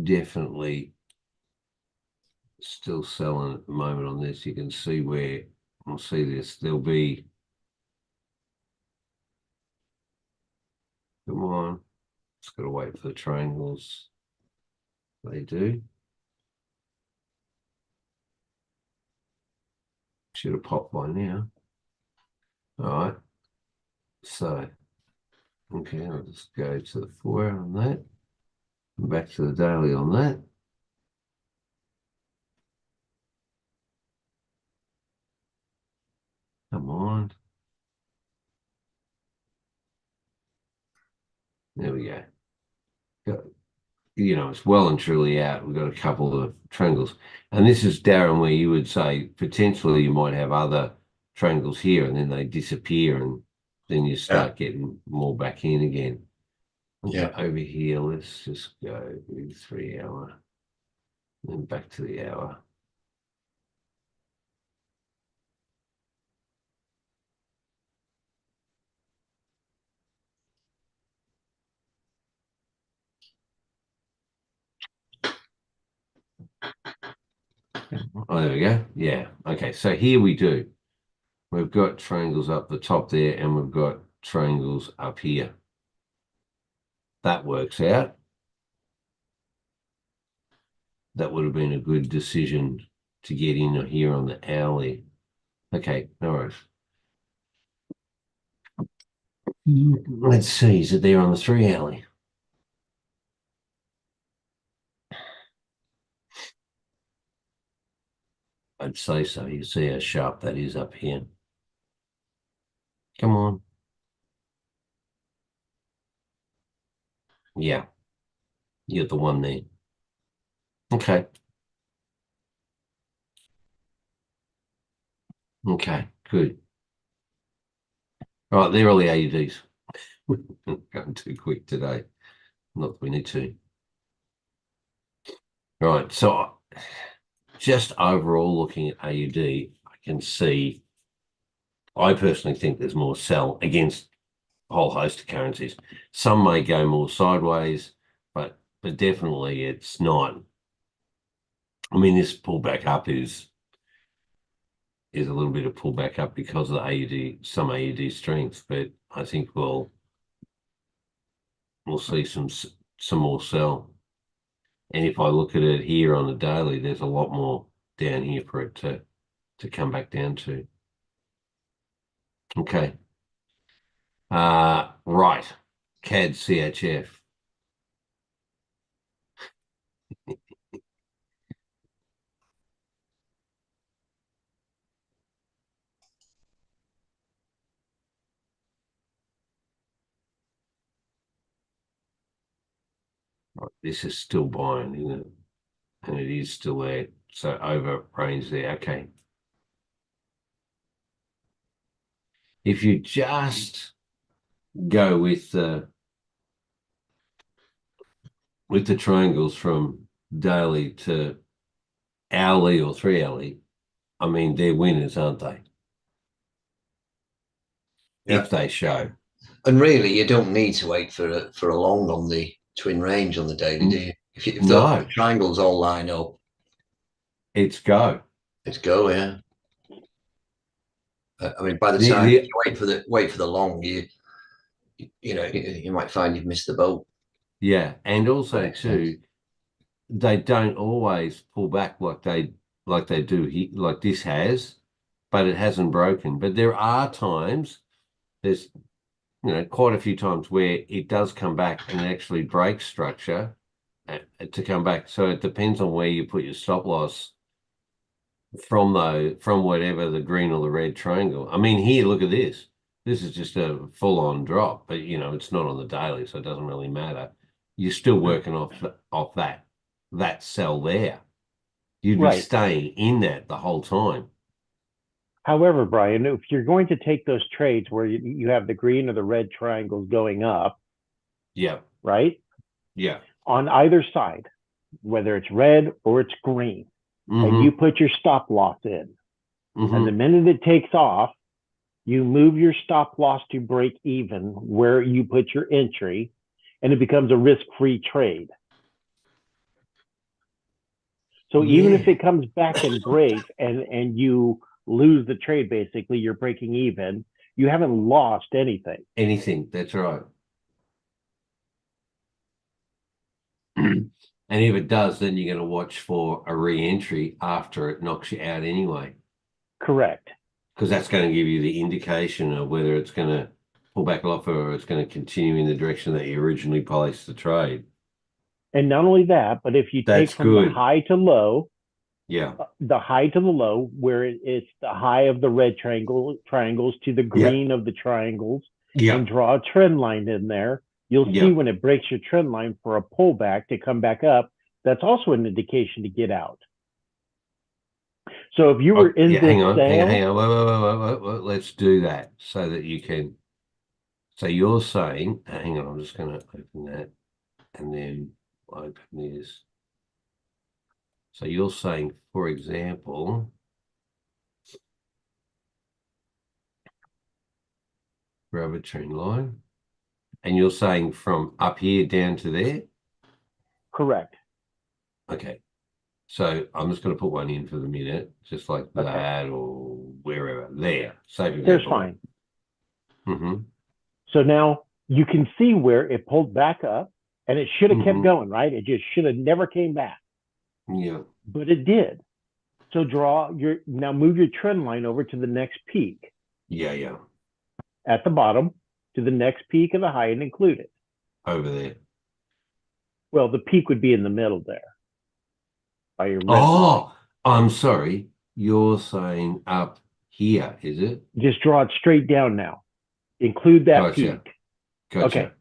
Definitely still selling at the moment on this. You can see where we'll see this. There'll be. Come on. Just got to wait for the triangles. They do. Should have popped by now. All right. So, okay, I'll just go to the 4 hour on that. And back to the daily on that. Come on. There we go. It's well and truly out. We've got a couple of triangles. And this is, Darren, where you would say potentially you might have other triangles here and then they disappear and then you start getting more back in again. Yeah. Over here, let's just go 3 hour. Then back to the hour. Oh, there we go. Yeah. Okay. So here we do. We've got triangles up the top there and we've got triangles up here. That works out. That would have been a good decision to get in here on the hourly. Okay, no worries. Let's see, is it there on the 3 hourly? I'd say so. You see how sharp that is up here. Come on. Yeah, you're the one there. Okay. Okay, good. All right, there are the AUDs. Going too quick today. Not that we need to. All right, so just overall looking at AUD, I can see, I personally think there's more sell against a whole host of currencies. Some may go more sideways, but definitely it's not. I mean, this pullback up is a little bit of pullback up because of the AUD, some AUD strength, but I think we'll see some more sell. And if I look at it here on the daily, there's a lot more down here for it to come back down to. Okay. Right. CAD CHF. Right, this is still buying, isn't it? And it is still there. So over range there. Okay. If you just go with the triangles from daily to hourly or 3 hourly, I mean, they're winners, aren't they? Yeah. If they show. And really, you don't need to wait for a long on the twin range on the daily, do you? If No. the triangles all line up, It's go. it's go, yeah. I mean, by the time you wait for the long, you might find you've missed the boat. Yeah, and also too, they don't always pull back like they do here, like this has, but it hasn't broken. But there are times, there's quite a few times where it does come back and it actually breaks structure to come back. So it depends on where you put your stop loss from whatever the green or the red triangle. I mean, here, look at this. This is just a full-on drop, but it's not on the daily, so it doesn't really matter. You're still working off that cell there. You'd be staying in that the whole time. However, Brian, if you're going to take those trades where you have the green or the red triangles going up, yeah, right? Yeah. On either side, whether it's red or it's green, and you put your stop loss in, and the minute it takes off, you move your stop loss to break even where you put your entry, and it becomes a risk-free trade. So even if it comes back and breaks and you lose the trade, basically you're breaking even, you haven't lost anything. That's right. And if it does, then you're going to watch for a re-entry after it knocks you out anyway. Correct. Because that's going to give you the indication of whether it's going to pull back off or it's going to continue in the direction that you originally placed the trade. And not only that, but if you take from the high to low, the high to the low, where it's the high of the red triangles to the green of the triangles, and draw a trend line in there, You'll see Yeah. when it breaks your trend line for a pullback to come back up. That's also an indication to get out. So if you were in Yeah, this hang on, sale, hang on. Wait. Let's do that so that you can. So you're saying, hang on, I'm just going to open that and then open this. So you're saying, for example, grab a trend line, and you're saying from up here down to there? correct. Okay. So I'm just going to put one in for the minute, just like Okay. that or wherever. There. Say for There's example. fine. Mm-hmm. So now you can see where it pulled back up and it should have kept Mm-hmm. going, right? It just should have never came back, Yeah. but it did. So now move your trend line over to the next peak Yeah. at the bottom to the next peak of the high and include it. Over there. Well, the peak would be in the middle there by your red line. Oh, I'm sorry. You're saying up here, is it? Just draw it straight down now. Include that Gotcha. peak. Gotcha. Okay.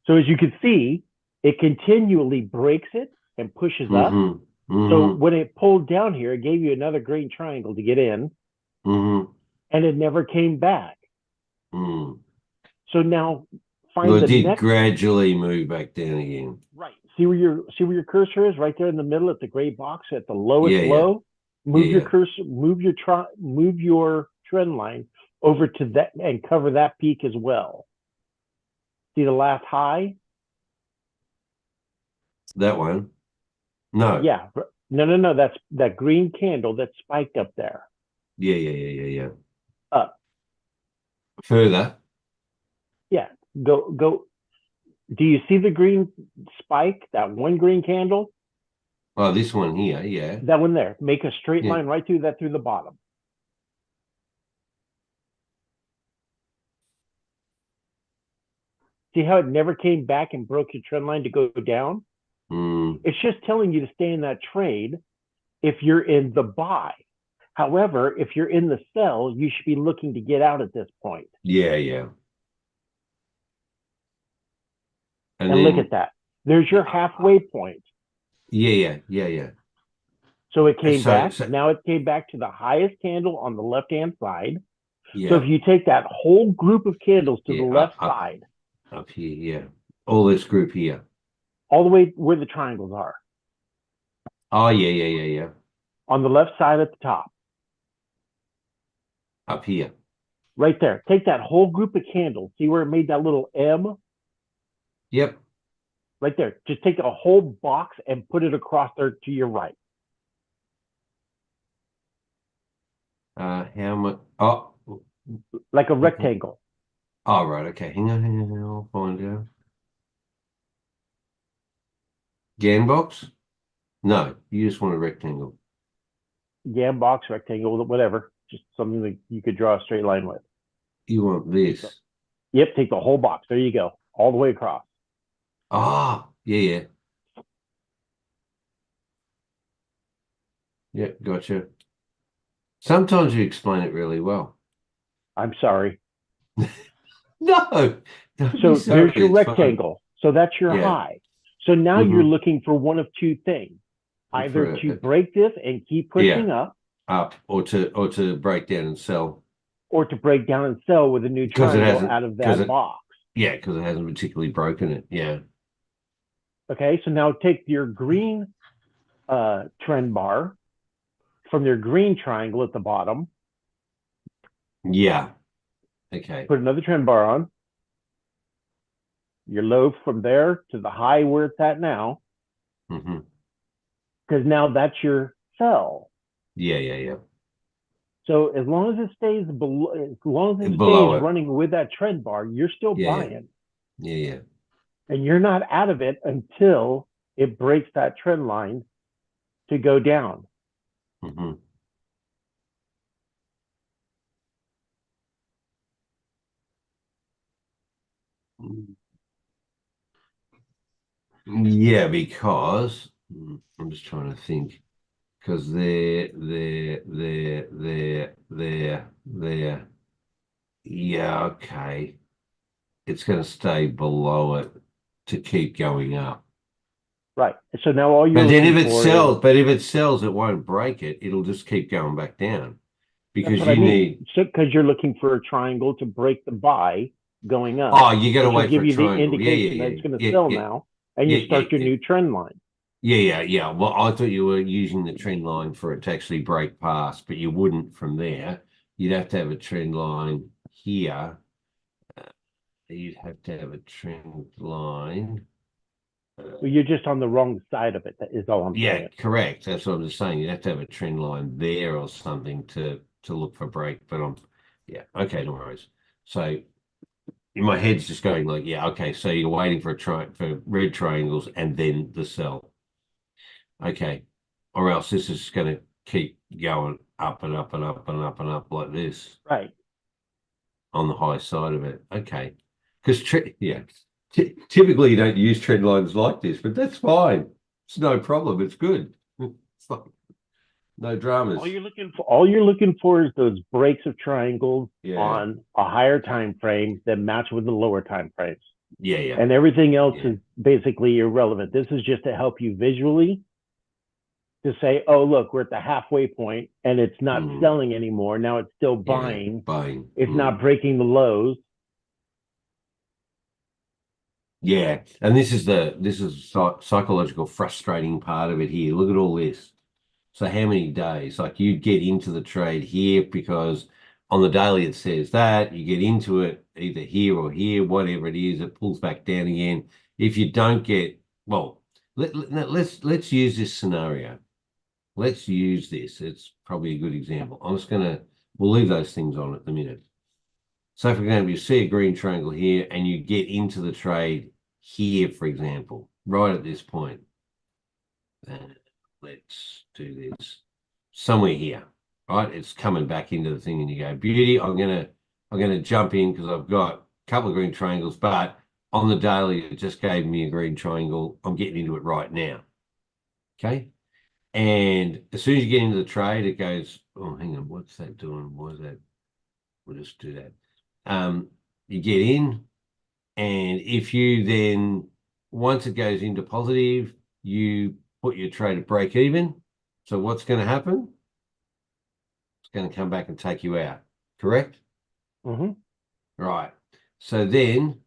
So as you can see, it continually breaks it and pushes up. Mm-hmm. So Mm-hmm. when it pulled down here, it gave you another green triangle to get in, Mm-hmm. and it never came back. Mm. So now Well, find it the did next gradually move back down again. right. See where your cursor is right there in the middle at the gray box at the lowest Yeah. low. Move your Yeah. cursor, move your trend line over to that and cover that peak as well. See the last high? That one. No. Yeah. No. That's that green candle that spiked up there. Yeah. Up. Further. Yeah. Go. Do you see the green spike? That one green candle? Oh, this one here. Yeah. That one there. Make a straight Yeah. line right through that through the bottom. See how it never came back and broke your trend line to go down? Mm. It's just telling you to stay in that trade if you're in the buy. However, if you're in the sell, you should be looking to get out at this point. Yeah. And then, look at that. There's your halfway point. Yeah. So it came back. So Now it came back to the highest candle on the left-hand side. yeah. So if you take that whole group of candles to the left up side, here, yeah. All this group here. all the way where the triangles are, Oh, yeah. on the left side at the top, Up here. right there. Take that whole group of candles. See where it made that little M? Yep. Right there. Just take a whole box and put it across there to your right. How much? Oh, Like a rectangle. oh, right. Okay. Hang on. I'll find out. Gan box? No, you just want a rectangle. Yeah, box, rectangle, whatever. Just something that you could draw a straight line with. You want this. Yep, take the whole box. There you go. All the way across. Ah, yeah. Yeah, gotcha. Sometimes you explain it really well. I'm sorry. No, don't So be sorry, there's your it's fine. rectangle. So that's your Yeah. high. So now you're looking for one of two things. Either to break this and keep pushing up, or to break down and sell. or to break down and sell with a new Because it triangle hasn't- out of because that it- box. Yeah, because it hasn't particularly broken it. Yeah. Okay, so now take your green trend bar from your green triangle at the bottom, Yeah. Okay. put another trend bar on, your low from there to the high where it's at now, Mm-hmm. because now that's your sell. Yeah. So as long as it stays below, as long as it Below stays it. running with that trend bar, you're still Yeah. buying, Yeah. and you're not out of it until it breaks that trend line to go down. Mm-hmm. Yeah, because I'm just trying to think. Because there. Yeah, okay. It's going to stay below it. to keep going up. Right. So now all you're But then looking if it for sells, is, but if it sells, it won't break it. It'll just keep going back down that's because what I you mean. need. So because you're looking for a triangle to break the buy going up, Oh, you got to which will wait for give a you the triangle. Yeah, indication that yeah, it's going to yeah, sell yeah, now, and yeah, you yeah, start your yeah, new trend line. yeah, yeah, yeah. Well, I thought you were using the trend line for it to actually break past, but you wouldn't from there. You'd have to have a trend line here. You'd have to have a trend line. Well, you're just on the wrong side of it. That is all I'm Yeah, saying. correct. That's what I'm just saying. You'd have to have a trend line there or something to look for break. But yeah, okay, no worries. So in my head's just going like, yeah, okay. So you're waiting for for red triangles and then the sell. Okay, or else this is going to keep going up and up and up and up and up like this Right. on the high side of it. Okay, because yeah, typically you don't use trend lines like this, but that's fine. It's no problem. It's good. It's like no dramas. All you're looking for is those breaks of triangles Yeah, on a higher time frame that match with the lower time frames. yeah, yeah, And everything else yeah. is basically irrelevant. This is just to help you visually to say, oh, look, we're at the halfway point and it's not Mm, selling anymore. Now it's still yeah, buying. buying. It's not breaking the lows. Yeah, and this is the psychological frustrating part of it here. Look at all this. So how many days? Like you get into the trade here because on the daily it says that you get into it either here or here, whatever it is, it pulls back down again. If you don't get, well, let's use this scenario. Let's use this. It's probably a good example. We'll leave those things on at the minute. So for example, you see a green triangle here and you get into the trade here, for example, right at this point. Let's do this somewhere here, right? It's coming back into the thing and you go, beauty, I'm gonna jump in because I've got a couple of green triangles, but on the daily, it just gave me a green triangle. I'm getting into it right now. Okay. And as soon as you get into the trade, it goes, oh, hang on, what's that doing? Why is that? We'll just do that. You get in, and if you then, once it goes into positive, you put your trade at break even. So what's going to happen? It's going to come back and take you out, correct? Mm-hmm. Right. So then,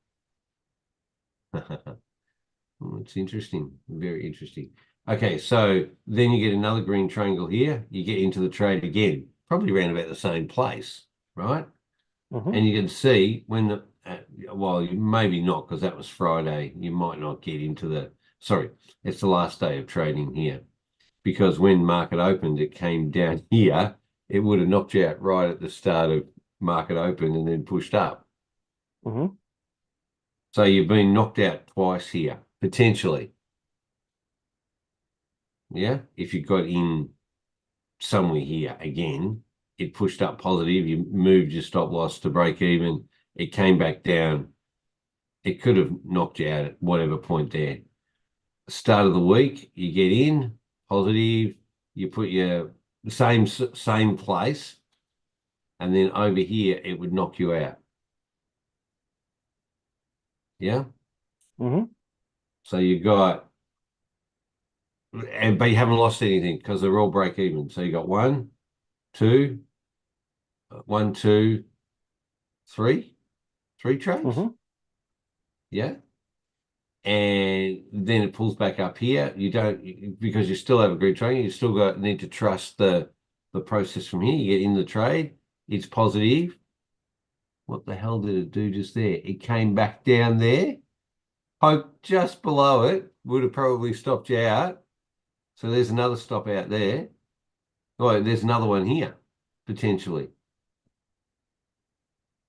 it's interesting, very interesting. Okay, so then you get another green triangle here. You get into the trade again, probably around about the same place, right? Mm-hmm. And you can see when well, maybe not because that was Friday. You might not get into sorry, it's the last day of trading here because when market opened, it came down here. It would have knocked you out right at the start of market open and then pushed up. Mm-hmm. So you've been knocked out twice here, potentially. Yeah. If you got in somewhere here again, it pushed up positive. You moved your stop loss to break even. It came back down. It could have knocked you out at whatever point there. Start of the week, you get in positive, you put your same place, and then over here it would knock you out. Yeah. Mm-hmm. So you got, but you haven't lost anything because they're all break even. So you got two, one, two, three trades. Mm-hmm. Yeah. And then it pulls back up here. You don't because you still have a green trade. You still need to trust the process from here. You get in the trade. It's positive. What the hell did it do just there? It came back down there. Poke just below it would have probably stopped you out. So there's another stop out there. Oh, there's another one here potentially.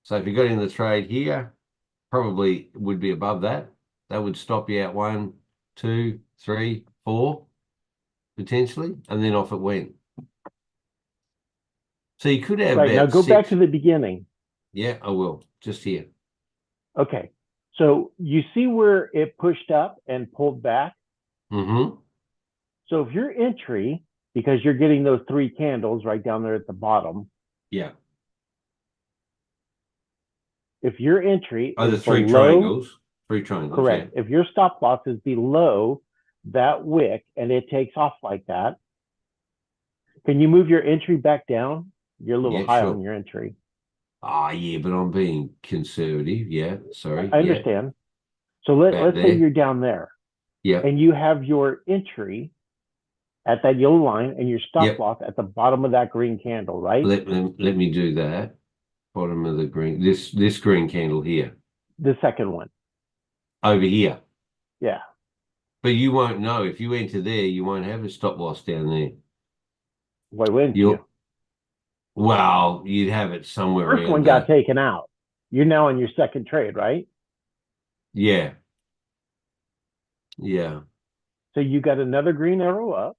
So if you got in the trade here, probably would be above that. That would stop you out 1, 2, 3, 4 potentially, and then off it went. So you could have Right. Now about go back 6. to the beginning. Yeah, I will. Just here. Okay. So you see where it pushed up and pulled back. Mm-hmm. So if your entry, because you're getting those three candles right down there at the bottom, Yeah. if your entry Oh, the is 3 below, triangles. Three triangles. Correct. Yeah. If your stop loss is below that wick and it takes off like that, can you move your entry back down? You're a little Yeah, high on sure. your entry. Ah, yeah, but I'm being conservative. Yeah, sorry. I Yeah, understand. So about let's say there. you're down there Yep, and you have your entry at that yellow line and your stop yep. loss at the bottom of that green candle, right? Let me do that. Bottom of the green. This green candle here. The second one. Over here. Yeah. But you won't know. If you enter there, you won't have a stop loss down there. Why wouldn't you? Well, you'd have it somewhere First one around got taken out. You're now on your second trade, right? yeah. Yeah. So you got another green arrow up,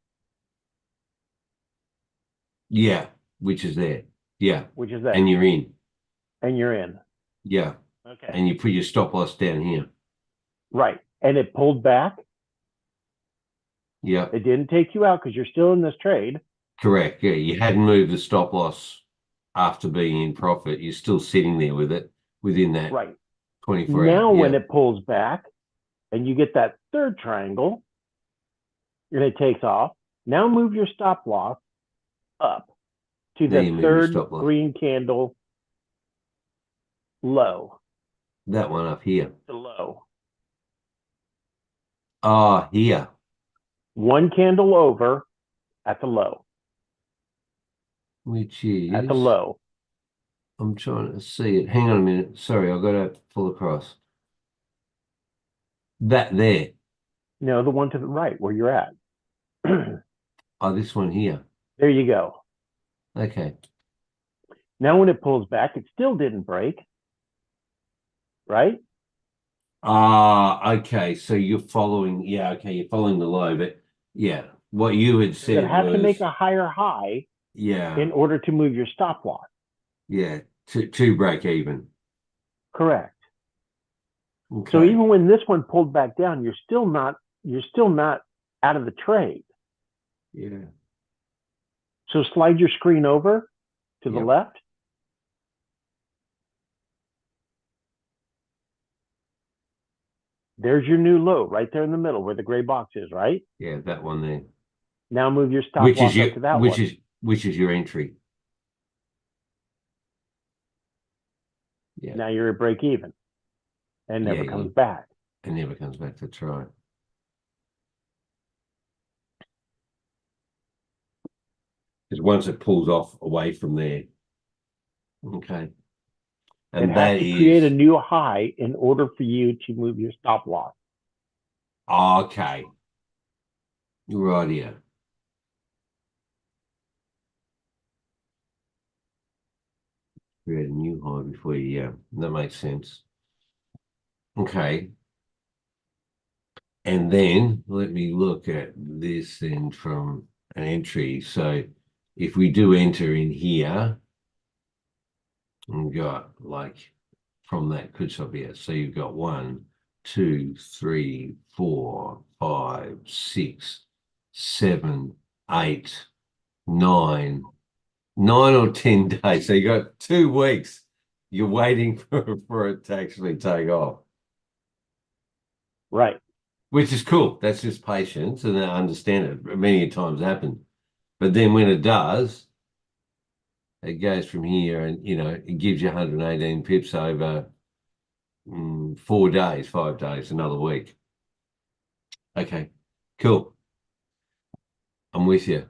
Yeah. Which is there. Yeah. which is And there, you're in. and you're in. Yeah. Okay. And you put your stop loss down here. Right. And it pulled back. Yeah. It didn't take you out because you're still in this trade. Correct. Yeah. You hadn't moved the stop loss after being in profit. You're still sitting there with it within that Right. 24 Now, hour. when Yeah. it pulls back and you get that third triangle and it takes off, now move your stop loss up to Now the you move your third stop loss. green candle low. That one up here. The low. Ah, here. One candle over at the low. Which At the is, low. I'm trying to see it. Hang on a minute. Sorry, I've got to pull across. That there. No, the one to the right where you're at. Oh, this one here. There you go. Okay. Now, when it pulls back, it still didn't break, right? Ah, okay. So you're following, yeah, okay, you're following the low, but yeah, what you had It said has to make was, a higher high yeah, in order to move your stop loss. yeah, to break even. Correct. Okay. So even when this one pulled back down, you're still not out of the trade. Yeah. So slide your screen over to the Yep. left. There's your new low right there in the middle where the gray box is, right? Yeah, that one there. Now move your stop loss up to that one. Which is your entry. Yeah. Now you're at break even and never Yeah, comes back. it never comes back to try. Because once it pulls off away from there. Okay. And It that has to is create a new high in order for you to move your stop loss. okay. Right here. Create a new high before you, yeah, that makes sense. Okay. And then let me look at this then from an entry. So if we do enter in here, we've got like from that could stop here. So you've got 1, 2, 3, 4, 5, 6, 7, 8, 9, 9 or 10 days. So you got 2 weeks. You're waiting for it to actually take off. Right. Which is cool. That's just patience, and I understand it. Many times happen, but then when it does, it goes from here, and it gives you 118 pips over 4 days, 5 days, another week. Okay, cool. I'm with you.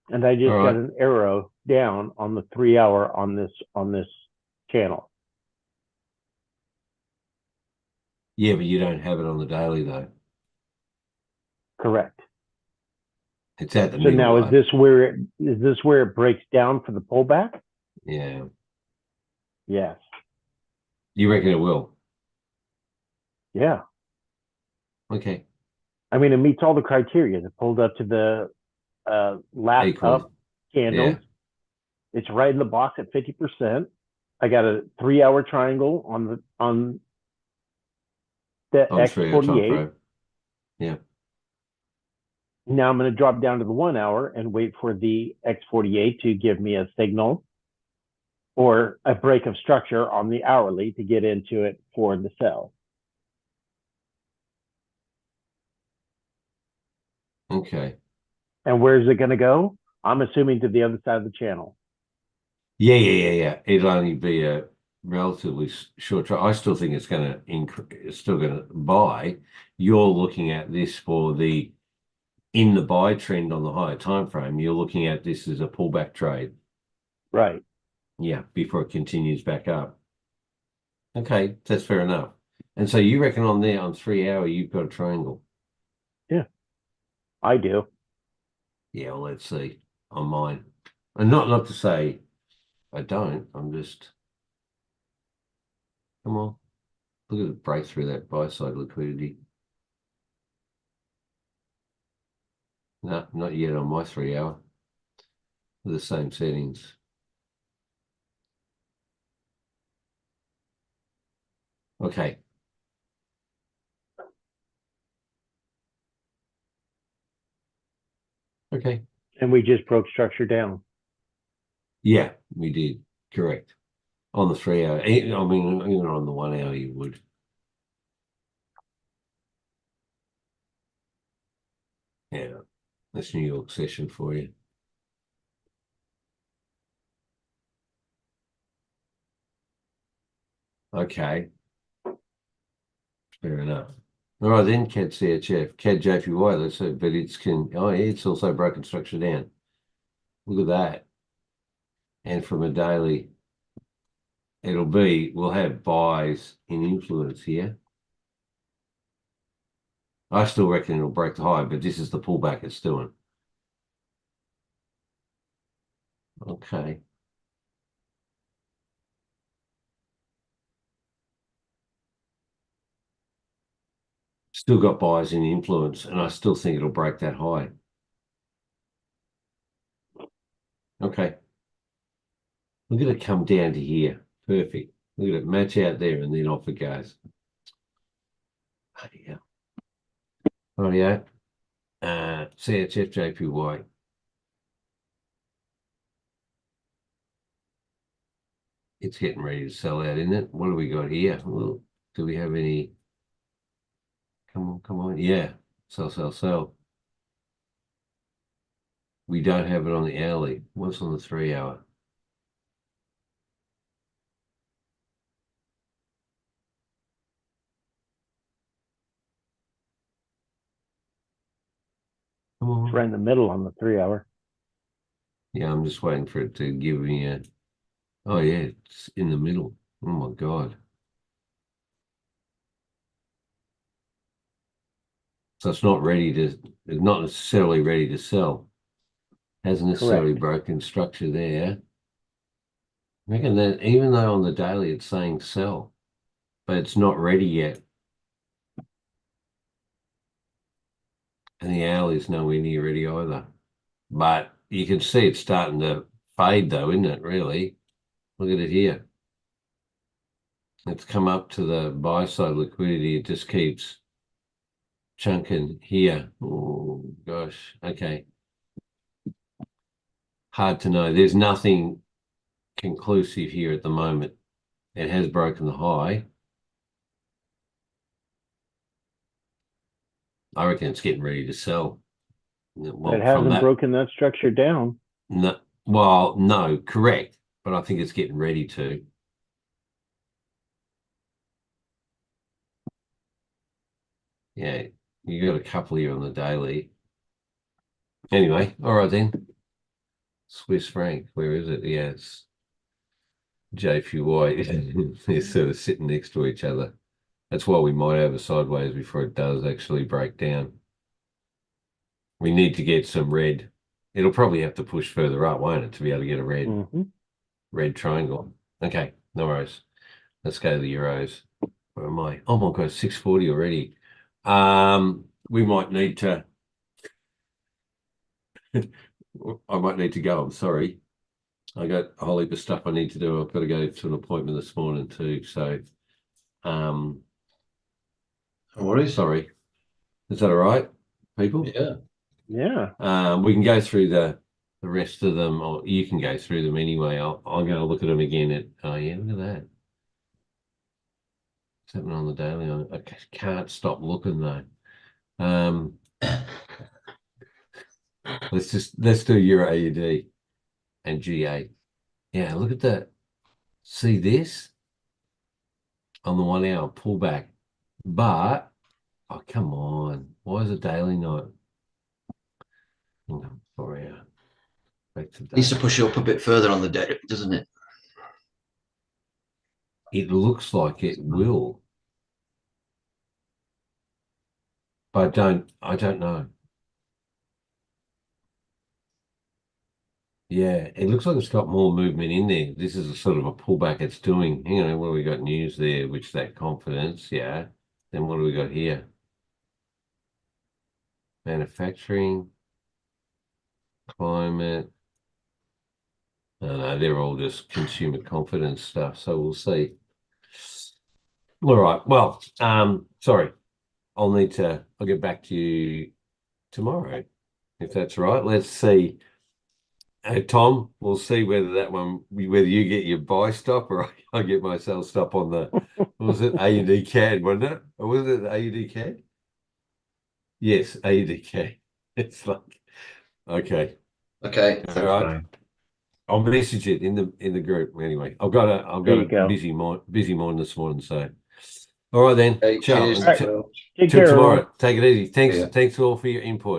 And I just All got right. an arrow down on the 3 hour on this channel. Yeah, but you don't have it on the daily though. Correct. It's at the So middle, now right? is this where it breaks down for the pullback? Yeah. Yes. You reckon it will? Yeah. Okay. I mean, it meets all the criteria. It pulled up to the last Acorn. up candles. Yeah. It's right in the box at 50%. I got a 3 hour triangle on the On trio time X48. frame. Yeah. Now I'm going to drop down to the 1 hour and wait for the X48 to give me a signal. or a break of structure on the hourly to get into it for the sell. Okay. And where's it going to go? I'm assuming to the other side of the channel. Yeah. It'll only be a relatively short trade. I still think it's going to increase. It's still going to buy. You're looking at this for the in the buy trend on the higher time frame. You're looking at this as a pullback trade. Right. Yeah, before it continues back up. Okay, that's fair enough. And so you reckon on there on 3 hour you've got a triangle? Yeah, I do. Yeah, well, let's see on mine. And not to say I don't. I'm just come on. Look at the break through that buy side liquidity. No, not yet on my 3 hour. With the same settings. Okay. Okay. And we just broke structure down. Yeah, we did. Correct. On the 3 hour. I mean, even on the 1 hour you would. Yeah. That's New York session for you. Okay. Fair enough. All right, then CAD CHF, CAD JPY, let's say, but it's also broken structure down. Look at that. And from a daily, we'll have buys in influence here. I still reckon it'll break the high, but this is the pullback it's doing. Okay. Still got buys in influence, and I still think it'll break that high. Okay. Look at it come down to here. Perfect. Look at it match out there, and then off it goes. Yeah. Oh, yeah. CHF JPY. It's getting ready to sell out, isn't it? What do we got here? Well, do we have any? Come on. Yeah. Sell. We don't have it on the hourly. What's on the 3 hour? Come on. It's right in the middle on the 3 hour. Yeah, I'm just waiting for it to give me a. Oh, yeah, it's in the middle. Oh, my God. So it's not necessarily ready to sell. Hasn't necessarily Correct. broken structure there. I reckon that even though on the daily it's saying sell, but it's not ready yet. And the hourly is nowhere near ready either. But you can see it's starting to fade though, isn't it, really? Look at it here. It's come up to the buy side liquidity. It just keeps chunking here. Oh, gosh. Okay. Hard to know. There's nothing conclusive here at the moment. It has broken the high. I reckon it's getting ready to sell. Well, It hasn't broken that structure down. No, well, no, correct. But I think it's getting ready to. Yeah, you got a couple here on the daily. Anyway, all right then. Swiss franc, where is it? Yeah, it's JPY. They're sort of sitting next to each other. That's why we might have a sideways before it does actually break down. We need to get some red. It'll probably have to push further up, won't it, to be able to get a red triangle. Okay, no worries. Let's go to the euros. Where am I? Oh my God, 640 already. We might need to. I might need to go. I'm sorry. I got a whole heap of stuff I need to do. I've got to go to an appointment this morning too. So, No worries. sorry. Is that all right, people? Yeah. Yeah. We can go through the the rest of them, or you can go through them anyway. I'm going to look at them again at, oh yeah, look at that. What's happening on the daily? I can't stop looking though. Let's do Euro AUD and GA. Yeah, look at that. See this on the 1 hour pullback, but oh come on, why is it daily not? 4 hour. Back to Needs to daily. push up a bit further on the day, doesn't it? It looks like it will, but I don't know. Yeah, it looks like it's got more movement in there. This is a sort of a pullback it's doing. Hang on, what do we got? News there, which that confidence, yeah. Then what do we got here? Manufacturing, climate. No, they're all just consumer confidence stuff. So we'll see. All right. Well, sorry. I'll get back to you tomorrow, if that's right. Let's see. Tom, we'll see whether whether you get your buy stop or I get my sell stop on the, what was it, AUD CAD, wasn't it? Or was it AUD CAD? Yes, AUD CAD. It's like, okay. Okay. All Thanks, right. Brian. I'll message it in the group anyway. I've got There you a go. busy morning this morning, so all right then. Okay, Ciao. cheers. All right. Thanks, Will. Take Till care, tomorrow. everyone. Take it easy. Yeah. Thanks all for your input.